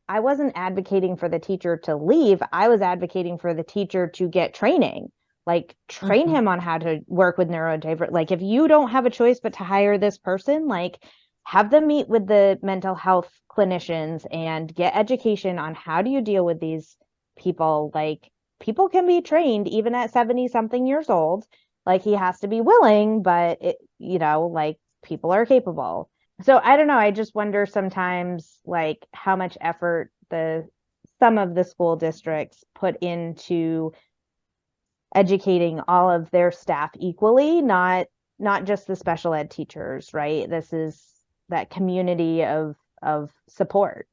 I wasn't advocating for the teacher to leave. I was advocating for the teacher to get training, like train him on how to work with neurodivergent. Like if you don't have a choice but to hire this person, like have them meet with the mental health clinicians and get education on how do you deal with these people. Like people can be trained even at 70 something years old. Like he has to be willing, but like people are capable. So I don't know. I just wonder sometimes like how much effort some of the school districts put into educating all of their staff equally, not just the special ed teachers, right? This is that community of support.